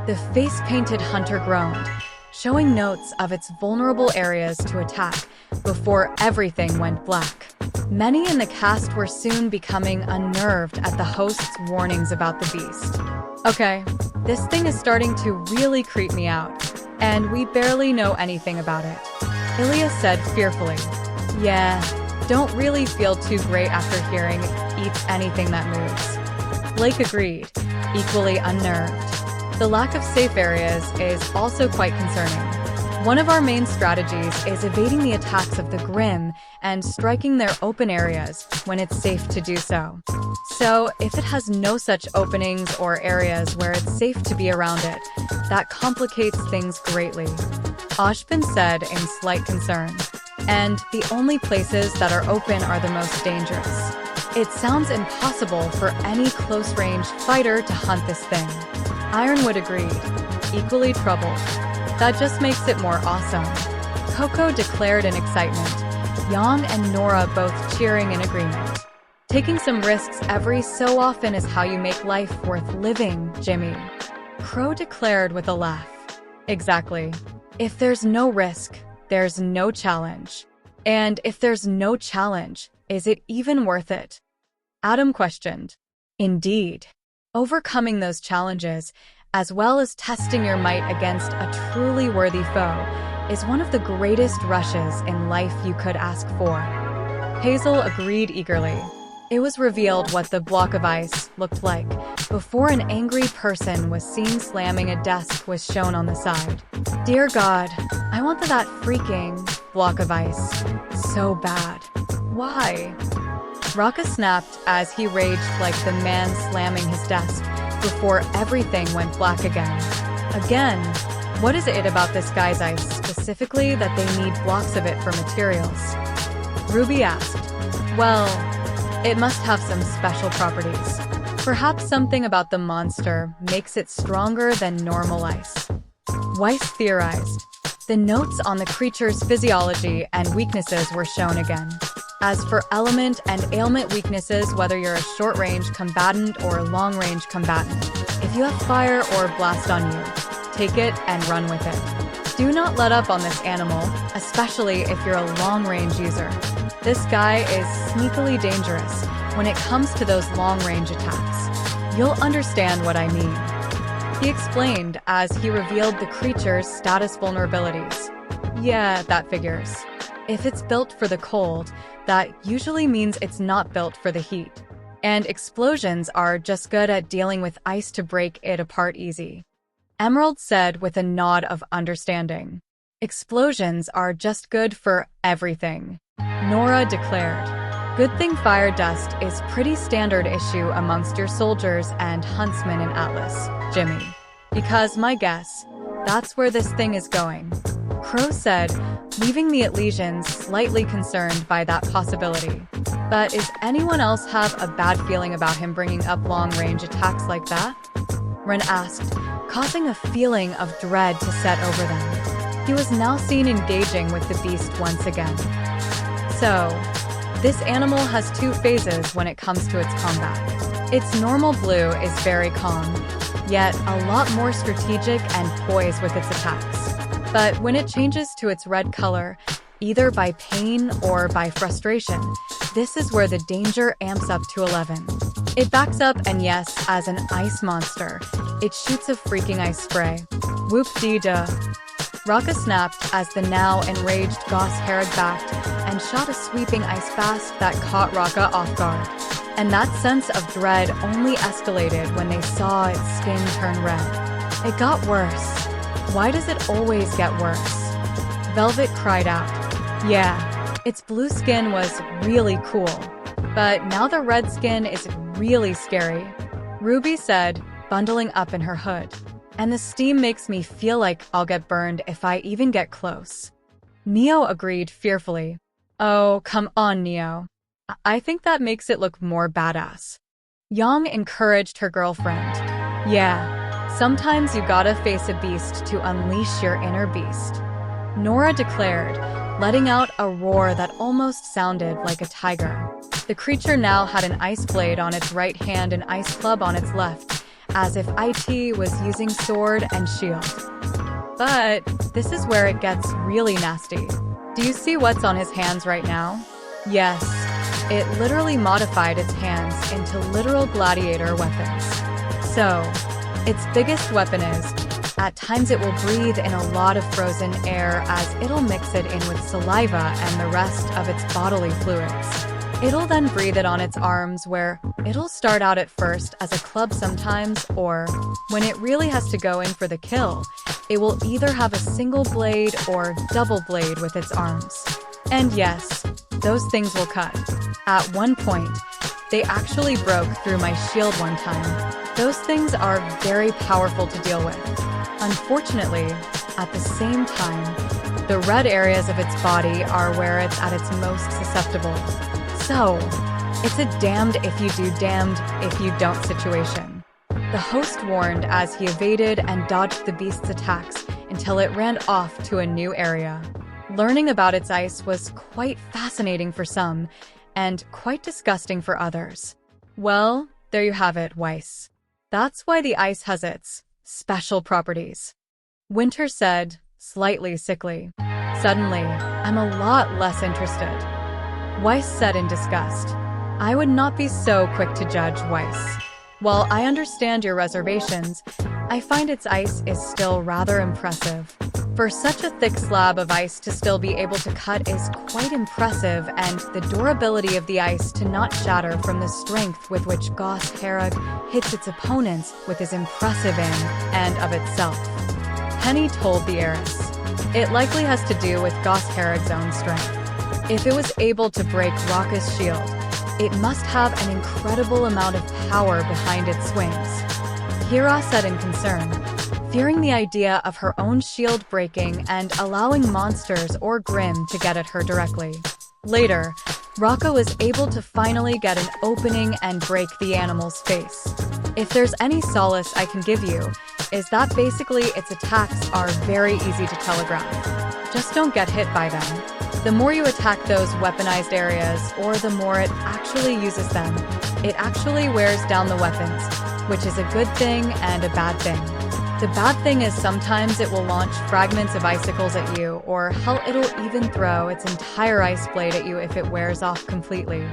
Speaker 1: The face-painted hunter groaned, showing notes of its vulnerable areas to attack before everything went black. Many in the cast were soon becoming unnerved at the host's warnings about the beast. Okay, this thing is starting to really creep me out, and we barely know anything about it. Ilya said fearfully. Yeah, don't really feel too great after hearing it eats anything that moves. Blake agreed, equally unnerved. The lack of safe areas is also quite concerning. One of our main strategies is evading the attacks of the Grim and striking their open areas when it's safe to do so. So, if it has no such openings or areas where it's safe to be around it, that complicates things greatly, Ashbin said in slight concern. And the only places that are open are the most dangerous. It sounds impossible for any close-range fighter to hunt this thing. Ironwood agreed, equally troubled. That just makes it more awesome. Coco declared in excitement, Yang and Nora both cheering in agreement. Taking some risks every so often is how you make life worth living, Jimmy. Crow declared with a laugh. Exactly. If there's no risk, there's no challenge. And if there's no challenge, is it even worth it? Adam questioned. Indeed. Overcoming those challenges, as well as testing your might against a truly worthy foe, is one of the greatest rushes in life you could ask for. Hazel agreed eagerly. It was revealed what the block of ice looked like before an angry person was seen slamming a desk was shown on the side. Dear God, I want that freaking block of ice so bad. Why? Raka snapped as he raged like the man slamming his desk before everything went black again. Again, what is it about this guy's ice specifically that they need blocks of it for materials? RWBY asked. Well, it must have some special properties. Perhaps something about the monster makes it stronger than normal ice. Weiss theorized. The notes on the creature's physiology and weaknesses were shown again. As for element and ailment weaknesses, whether you're a short-range combatant or a long-range combatant, if you have fire or blast on you, take it and run with it. Do not let up on this animal, especially if you're a long-range user. This guy is sneakily dangerous when it comes to those long-range attacks. You'll understand what I mean. He explained as he revealed the creature's status vulnerabilities. Yeah, that figures. If it's built for the cold, that usually means it's not built for the heat. And explosions are just good at dealing with ice to break it apart easy. Emerald said with a nod of understanding. Explosions are just good for everything. Nora declared. Good thing fire dust is pretty standard issue amongst your soldiers and huntsmen in Atlas, Jimmy. Because my guess, that's where this thing is going. Crow said, leaving the Atlesians slightly concerned by that possibility. But is anyone else have a bad feeling about him bringing up long-range attacks like that? Ren asked, causing a feeling of dread to set over them. He was now seen engaging with the beast once again. So, this animal has two phases when it comes to its combat. Its normal blue is very calm, yet a lot more strategic and poised with its attacks. But when it changes to its red color, either by pain or by frustration, this is where the danger amps up to 11. It backs up and yes, as an ice monster, it shoots a freaking ice spray. Whoop-dee-duh. Raka snapped as the now enraged Goss Herod backed and shot a sweeping ice fast that caught Raka off guard. And that sense of dread only escalated when they saw its skin turn red. It got worse. Why does it always get worse? Velvet cried out. Yeah, its blue skin was really cool. But now the red skin is really scary. RWBY said, bundling up in her hood. And the steam makes me feel like I'll get burned if I even get close. Neo agreed fearfully. Oh, come on, Neo. I think that makes it look more badass. Yang encouraged her girlfriend. Yeah, sometimes you gotta face a beast to unleash your inner beast. Nora declared, letting out a roar that almost sounded like a tiger. The creature now had an ice blade on its right hand and ice club on its left, as if IT was using sword and shield. But this is where it gets really nasty. Do you see what's on his hands right now? Yes, it literally modified its hands into literal gladiator weapons. So, its biggest weapon is, at times it will breathe in a lot of frozen air as it'll mix it in with saliva and the rest of its bodily fluids. It'll then breathe it on its arms where it'll start out at first as a club sometimes, or when it really has to go in for the kill, it will either have a single blade or double blade with its arms. And yes, those things will cut. At one point, they actually broke through my shield one time. Those things are very powerful to deal with. Unfortunately, at the same time, the red areas of its body are where it's at its most susceptible. So, it's a damned if you do, damned if you don't situation. The host warned as he evaded and dodged the beast's attacks until it ran off to a new area. Learning about its ice was quite fascinating for some, and quite disgusting for others. Well, there you have it, Weiss. That's why the ice has its special properties. Winter said, slightly sickly. Suddenly, I'm a lot less interested. Weiss said in disgust. I would not be so quick to judge, Weiss. While I understand your reservations, I find its ice is still rather impressive. For such a thick slab of ice to still be able to cut is quite impressive, and the durability of the ice to not shatter from the strength with which Goss Herog hits its opponents with is impressive in and of itself. Penny told the heiress. It likely has to do with Goss Herog's own strength. If it was able to break Rocca's shield, it must have an incredible amount of power behind its swings. Hira said in concern, fearing the idea of her own shield breaking and allowing monsters or Grimm to get at her directly. Later, Rocca was able to finally get an opening and break the animal's face. If there's any solace I can give you, is that basically its attacks are very easy to telegraph. Just don't get hit by them. The more you attack those weaponized areas, or the more it actually uses them, it actually wears down the weapons, which is a good thing and a bad thing. The bad thing is sometimes it will launch fragments of icicles at you, or hell, it'll even throw its entire ice blade at you if it wears off completely.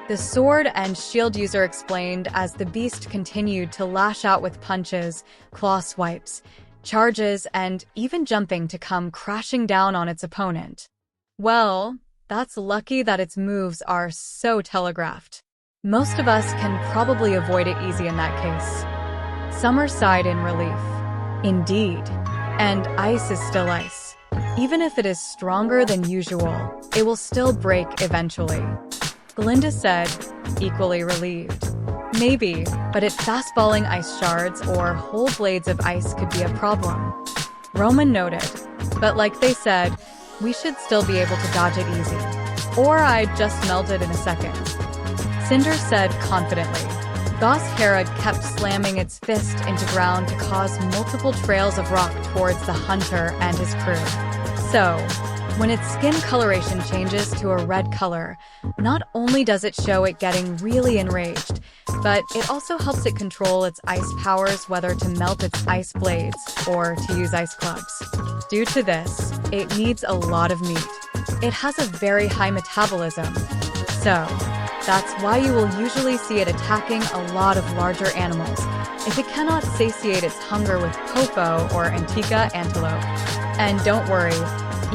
Speaker 1: The sword and shield user explained as the beast continued to lash out with punches, claw swipes, charges, and even jumping to come crashing down on its opponent. Well, that's lucky that its moves are so telegraphed. Most of us can probably avoid it easy in that case. Summer sighed in relief. Indeed. And ice is still ice. Even if it is stronger than usual, it will still break eventually. Glinda said, equally relieved. Maybe, but its fast-falling ice shards or whole blades of ice could be a problem. Roman noted, but like they said, we should still be able to dodge it easy. Or I'd just melt it in a second. Cinder said confidently. Goss Herog kept slamming its fist into ground to cause multiple trails of rock towards the hunter and his crew. So, when its skin coloration changes to a red color, not only does it show it getting really enraged, but it also helps it control its ice powers, whether to melt its ice blades or to use ice clubs. Due to this, it needs a lot of meat. It has a very high metabolism, so that's why you will usually see it attacking a lot of larger animals if it cannot satiate its hunger with Popo or Antica antelope. And don't worry,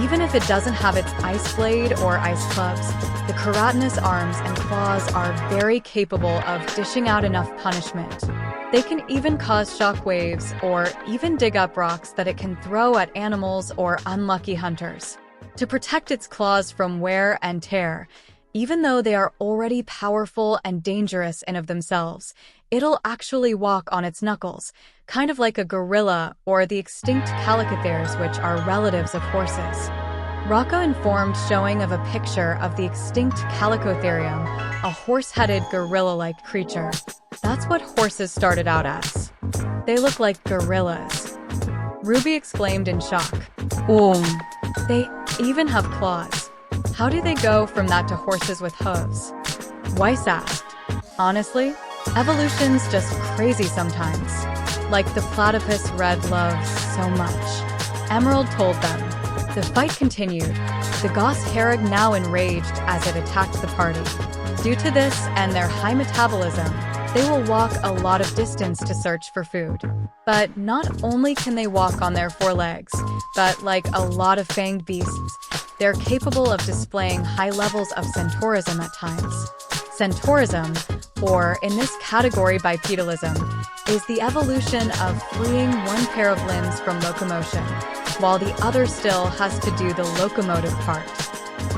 Speaker 1: even if it doesn't have its ice blade or ice clubs, the keratinous arms and claws are very capable of dishing out enough punishment. They can even cause shock waves or even dig up rocks that it can throw at animals or unlucky hunters. To protect its claws from wear and tear, even though they are already powerful and dangerous in of themselves, it'll actually walk on its knuckles, kind of like a gorilla or the extinct calicotheres, which are relatives of horses. Rocco informed showing of a picture of the extinct Calicotherium, a horse-headed gorilla-like creature. That's what horses started out as. They look like gorillas. Ruby exclaimed in shock. They even have claws. How do they go from that to horses with hooves? Weiss asked. Honestly, evolution's just crazy sometimes. Like the platypus Red loves so much. Emerald told them. The fight continued, the Goss Herog now enraged as it attacked the party. Due to this and their high metabolism, they will walk a lot of distance to search for food. But not only can they walk on their four legs, but like a lot of fanged beasts, they're capable of displaying high levels of centaurism at times. Centaurism, or in this category bipedalism, is the evolution of freeing one pair of limbs from locomotion, while the other still has to do the locomotive part.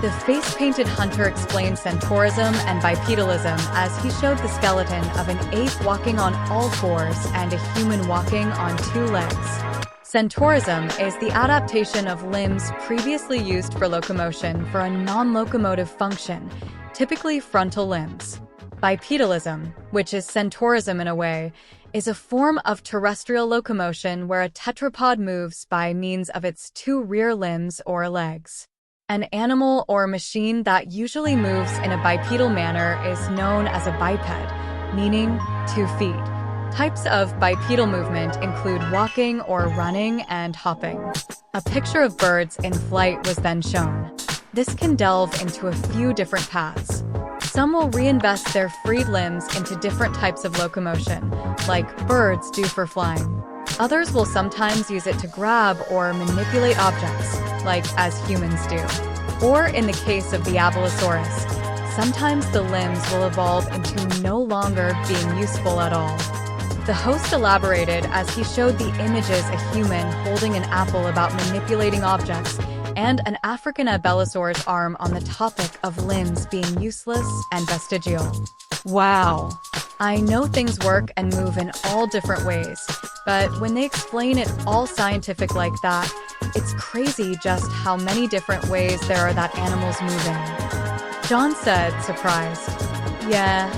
Speaker 1: The face-painted hunter explained centaurism and bipedalism as he showed the skeleton of an ape walking on all fours and a human walking on two legs. Centaurism is the adaptation of limbs previously used for locomotion for a non-locomotive function, typically frontal limbs. Bipedalism, which is centaurism in a way, is a form of terrestrial locomotion where a tetrapod moves by means of its two rear limbs or legs. An animal or machine that usually moves in a bipedal manner is known as a biped, meaning 2 feet. Types of bipedal movement include walking or running and hopping. A picture of birds in flight was then shown. This can delve into a few different paths. Some will reinvest their freed limbs into different types of locomotion, like birds do for flying. Others will sometimes use it to grab or manipulate objects, like as humans do. Or in the case of the Abelisaurus, sometimes the limbs will evolve into no longer being useful at all. The host elaborated as he showed the images a human holding an apple about manipulating objects and an African Abelisaurus arm on the topic of limbs being useless and vestigial. Wow. I know things work and move in all different ways, but when they explain it all scientific like that, it's crazy just how many different ways there are that animals move in. John said, surprised. Yeah.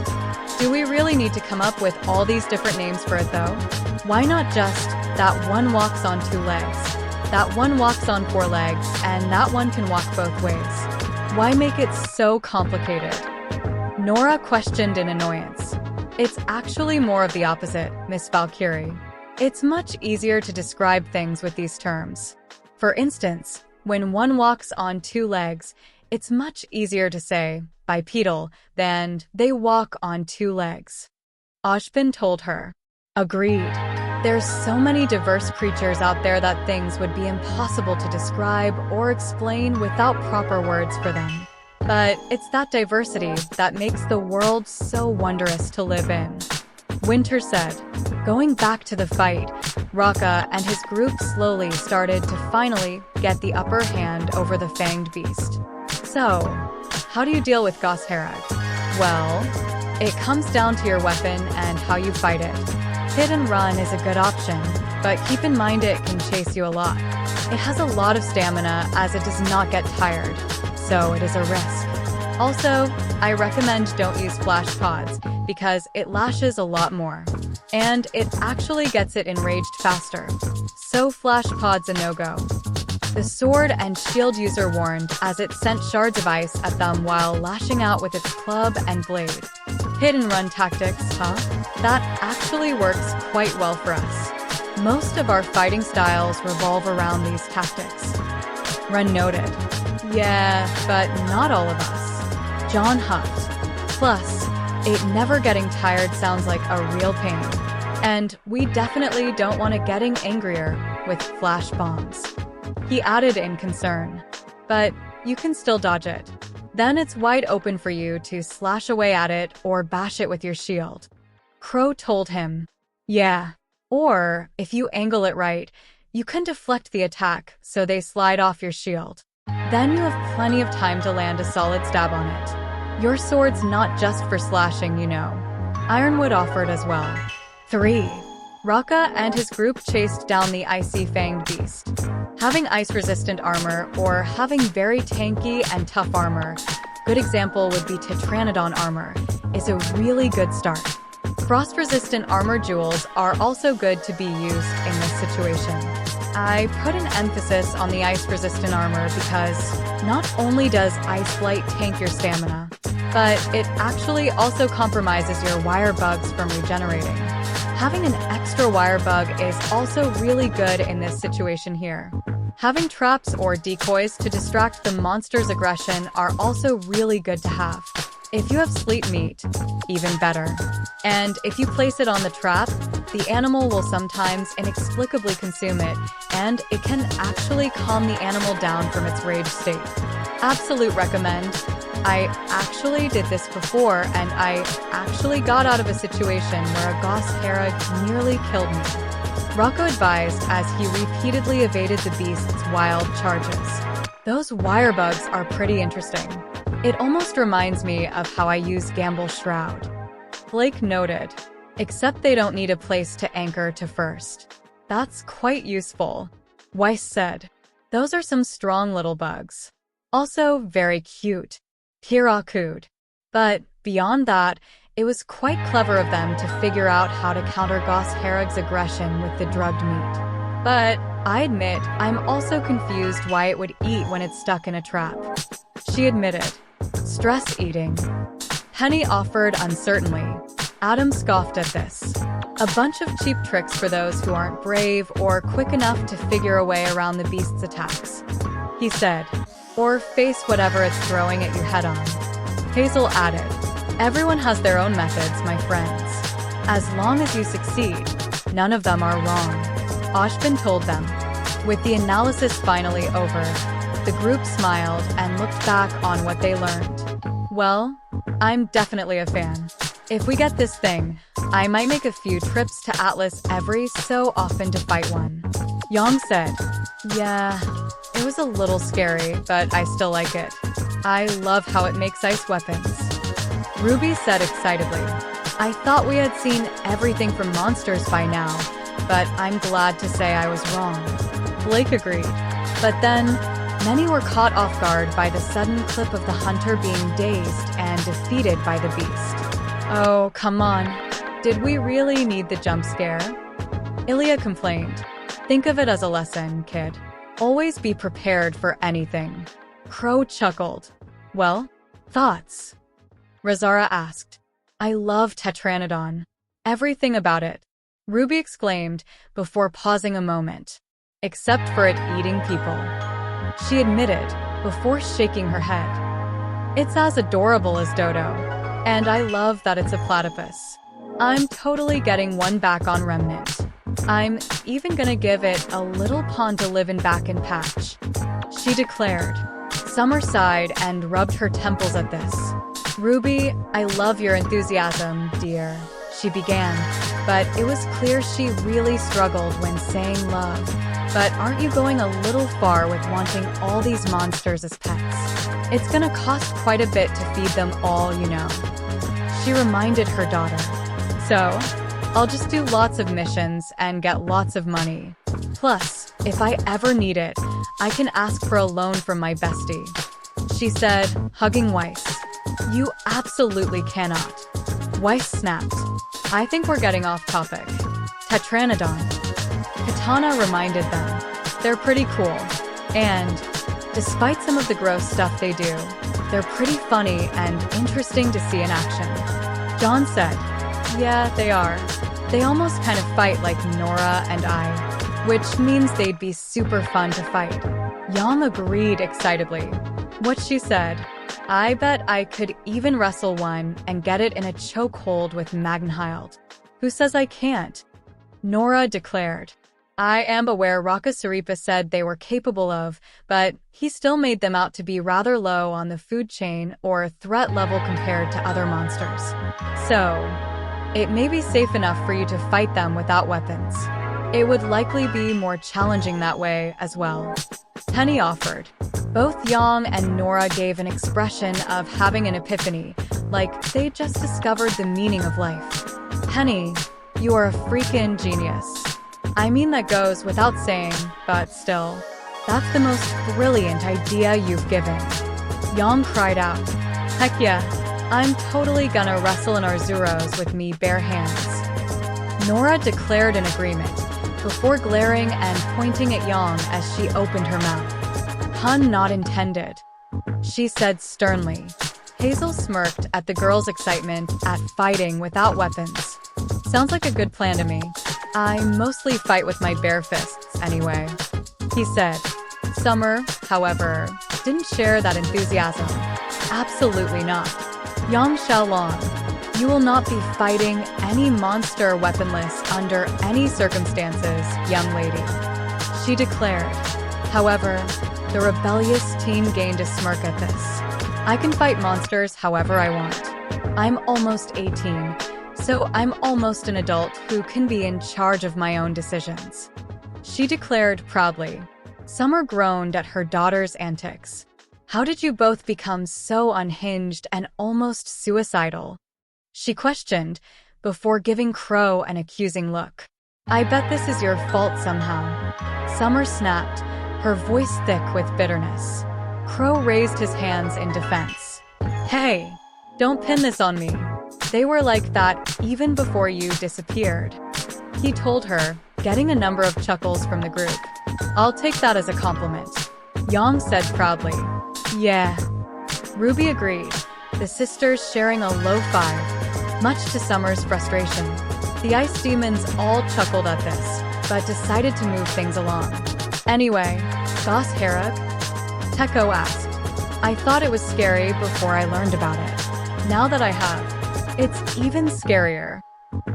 Speaker 1: Do we really need to come up with all these different names for it though? Why not just, that one walks on 2 legs, that one walks on 4 legs, and that one can walk both ways? Why make it so complicated? Nora questioned in annoyance. It's actually more of the opposite, Miss Valkyrie. It's much easier to describe things with these terms. For instance, when one walks on 2 legs, it's much easier to say, bipedal, than they walk on 2 legs. Ashvin told her. Agreed. There's so many diverse creatures out there that things would be impossible to describe or explain without proper words for them. But it's that diversity that makes the world so wondrous to live in. Winter said. Going back to the fight, Raka and his group slowly started to finally get the upper hand over the fanged beast. So, how do you deal with Goss Harag? Well, it comes down to your weapon and how you fight it. Hit and run is a good option, but keep in mind it can chase you a lot. It has a lot of stamina as it does not get tired, so it is a risk. Also, I recommend don't use flash pods because it lashes a lot more. And it actually gets it enraged faster. So flash pods a no-go. The sword and shield user warned as it sent shards of ice at them while lashing out with its club and blade. Hit and run tactics, huh? That actually works quite well for us. Most of our fighting styles revolve around these tactics. Run noted. Yeah, but not all of us. John huffed. Plus, it never getting tired sounds like a real pain. And we definitely don't want it getting angrier with flash bombs. He added in concern. But you can still dodge it. Then it's wide open for you to slash away at it or bash it with your shield. Crow told him. Yeah. Or, if you angle it right, you can deflect the attack so they slide off your shield. Then you have plenty of time to land a solid stab on it. Your sword's not just for slashing, you know. Ironwood offered as well. 3. Raka and his group chased down the icy fanged beast. Having ice-resistant armor or having very tanky and tough armor, good example would be Tetranodon armor, is a really good start. Frost-resistant armor jewels are also good to be used in this situation. I put an emphasis on the ice-resistant armor because not only does Ice Blight tank your stamina, but it actually also compromises your wire bugs from regenerating. Having an extra wire bug is also really good in this situation here. Having traps or decoys to distract the monster's aggression are also really good to have. If you have sleep meat, even better. And if you place it on the trap, the animal will sometimes inexplicably consume it, and it can actually calm the animal down from its rage state. Absolute recommend. I actually did this before, and I actually got out of a situation where a Goss Harag nearly killed me. Rocco advised as he repeatedly evaded the beast's wild charges. Those wire bugs are pretty interesting. It almost reminds me of how I use Gamble's Shroud. Blake noted, except they don't need a place to anchor to first. That's quite useful. Weiss said, those are some strong little bugs. Also very cute. Pirakud. But beyond that, it was quite clever of them to figure out how to counter Goss Harag's aggression with the drugged meat. But I admit, I'm also confused why it would eat when it's stuck in a trap. She admitted. Stress eating. Penny offered uncertainly. Adam scoffed at this. A bunch of cheap tricks for those who aren't brave or quick enough to figure a way around the beast's attacks. He said, or face whatever it's throwing at you head on. Hazel added, everyone has their own methods, my friends. As long as you succeed, none of them are wrong. Ashbin told them. With the analysis finally over, the group smiled and looked back on what they learned. Well, I'm definitely a fan. If we get this thing, I might make a few trips to Atlas every so often to fight one. Yang said, yeah, it was a little scary, but I still like it. I love how it makes ice weapons. RWBY said excitedly, I thought we had seen everything from Monsters by now, but I'm glad to say I was wrong. Blake agreed, but then many were caught off guard by the sudden clip of the hunter being dazed and defeated by the beast. Oh, come on. Did we really need the jump scare? Ilya complained. Think of it as a lesson, kid. Always be prepared for anything. Crow chuckled. Well, thoughts? Razara asked. I love Tetranodon. Everything about it. RWBY exclaimed before pausing a moment. Except for it eating people. She admitted before shaking her head. It's as adorable as Dodo. And I love that it's a platypus. I'm totally getting one back on Remnant. I'm even gonna give it a little pond to live in back in Patch. She declared. Summer sighed and rubbed her temples at this. RWBY, I love your enthusiasm, dear, she began, but it was clear she really struggled when saying love. But aren't you going a little far with wanting all these monsters as pets? It's gonna cost quite a bit to feed them all, you know. She reminded her daughter. So, I'll just do lots of missions and get lots of money. Plus, if I ever need it, I can ask for a loan from my bestie. She said, hugging Weiss. You absolutely cannot. Weiss snapped. I think we're getting off topic. Tetranodon. Katana reminded them. They're pretty cool. And, despite some of the gross stuff they do, they're pretty funny and interesting to see in action. John said, yeah, they are. They almost kind of fight like Nora and I, which means they'd be super fun to fight. Yang agreed excitedly. What she said, I bet I could even wrestle one and get it in a chokehold with Magnhild. Who says I can't? Nora declared. I am aware Raka Saripa said they were capable of, but he still made them out to be rather low on the food chain or threat level compared to other monsters. So, it may be safe enough for you to fight them without weapons. It would likely be more challenging that way as well. Penny offered. Both Yang and Nora gave an expression of having an epiphany, like they just discovered the meaning of life. Penny, you are a freaking genius. I mean, that goes without saying, but still. That's the most brilliant idea you've given. Yang cried out. Heck yeah, I'm totally gonna wrestle in Arzuros with me bare hands. Nora declared in agreement, before glaring and pointing at Yang as she opened her mouth. Pun not intended. She said sternly. Hazel smirked at the girl's excitement at fighting without weapons. Sounds like a good plan to me. I mostly fight with my bare fists, anyway. He said. Summer, however, didn't share that enthusiasm. Absolutely not. Yang Xiaolong, you will not be fighting any monster weaponless under any circumstances, young lady. She declared. However, the rebellious teen gained a smirk at this. I can fight monsters however I want. I'm almost 18. So I'm almost an adult who can be in charge of my own decisions. She declared proudly. Summer groaned at her daughter's antics. How did you both become so unhinged and almost suicidal? She questioned, before giving Crow an accusing look. I bet this is your fault somehow. Summer snapped, her voice thick with bitterness. Crow raised his hands in defense. Hey, don't pin this on me. They were like that even before you disappeared. He told her, getting a number of chuckles from the group. I'll take that as a compliment. Yang said proudly. Yeah. RWBY agreed, the sisters sharing a low five, much to Summer's frustration. The ice demons all chuckled at this, but decided to move things along. Anyway, Boss Harag? Teko asked. I thought it was scary before I learned about it. Now that I have, it's even scarier.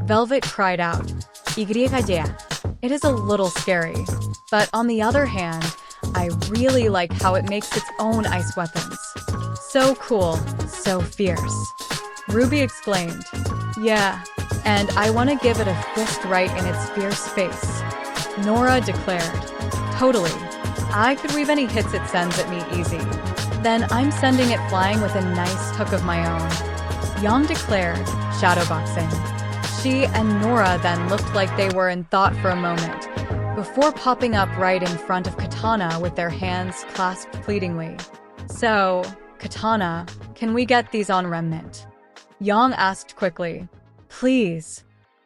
Speaker 1: Velvet cried out. It's It is a little scary. But on the other hand, I really like how it makes its own ice weapons. So cool, so fierce. RWBY exclaimed. Yeah, and I want to give it a fist right in its fierce face. Nora declared. Totally. I could weave any hits it sends at me easy. Then I'm sending it flying with a nice hook of my own. Yang declared, shadowboxing. She and Nora then looked like they were in thought for a moment, before popping up right in front of Katana with their hands clasped pleadingly. So, Katana, can we get these on Remnant? Yang asked quickly. Please.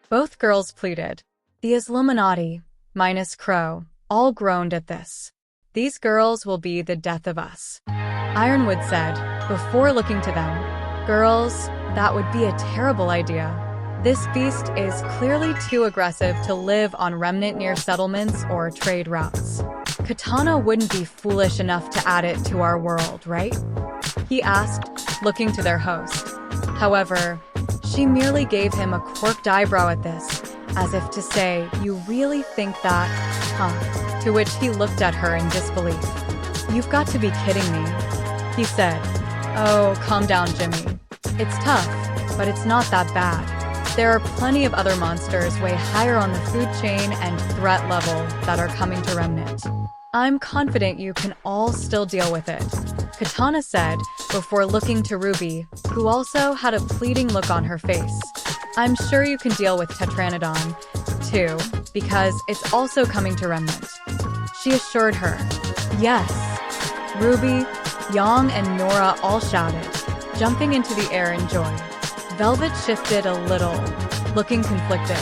Speaker 1: Both girls pleaded. The Illuminati, minus Crow, all groaned at this. These girls will be the death of us. Ironwood said, before looking to them. Girls, that would be a terrible idea. This beast is clearly too aggressive to live on Remnant near settlements or trade routes. Katana wouldn't be foolish enough to add it to our world, right? He asked, looking to their host. However, she merely gave him a quirked eyebrow at this, as if to say, you really think that, huh? To which he looked at her in disbelief. You've got to be kidding me, he said. Oh, calm down, Jimmy. It's tough, but it's not that bad. There are plenty of other monsters way higher on the food chain and threat level that are coming to Remnant. I'm confident you can all still deal with it, Katana said, before looking to RWBY, who also had a pleading look on her face. I'm sure you can deal with Tetranodon, too, because it's also coming to Remnant. She assured her. Yes. RWBY, Yang, and Nora all shouted, jumping into the air in joy. Velvet shifted a little, looking conflicted.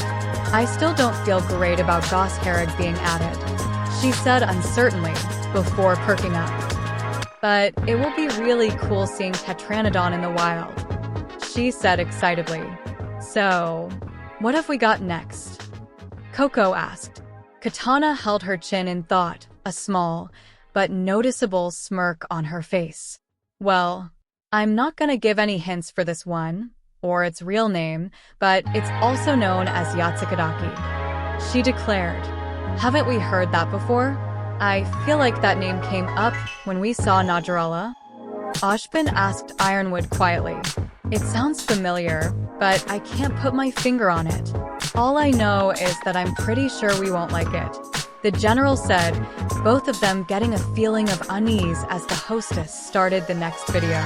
Speaker 1: I still don't feel great about Goss Herrig being added, she said uncertainly, before perking up. But it will be really cool seeing Tetranodon in the wild, she said excitedly. So, what have we got next? Coco asked. Katana held her chin in thought, a small, but noticeable smirk on her face. Well, I'm not gonna give any hints for this one, or its real name, but it's also known as Yatsukadaki, she declared. Haven't we heard that before? I feel like that name came up when we saw Najarala. Ashbin asked Ironwood quietly. It sounds familiar, but I can't put my finger on it. All I know is that I'm pretty sure we won't like it, the general said, both of them getting a feeling of unease as the hostess started the next video.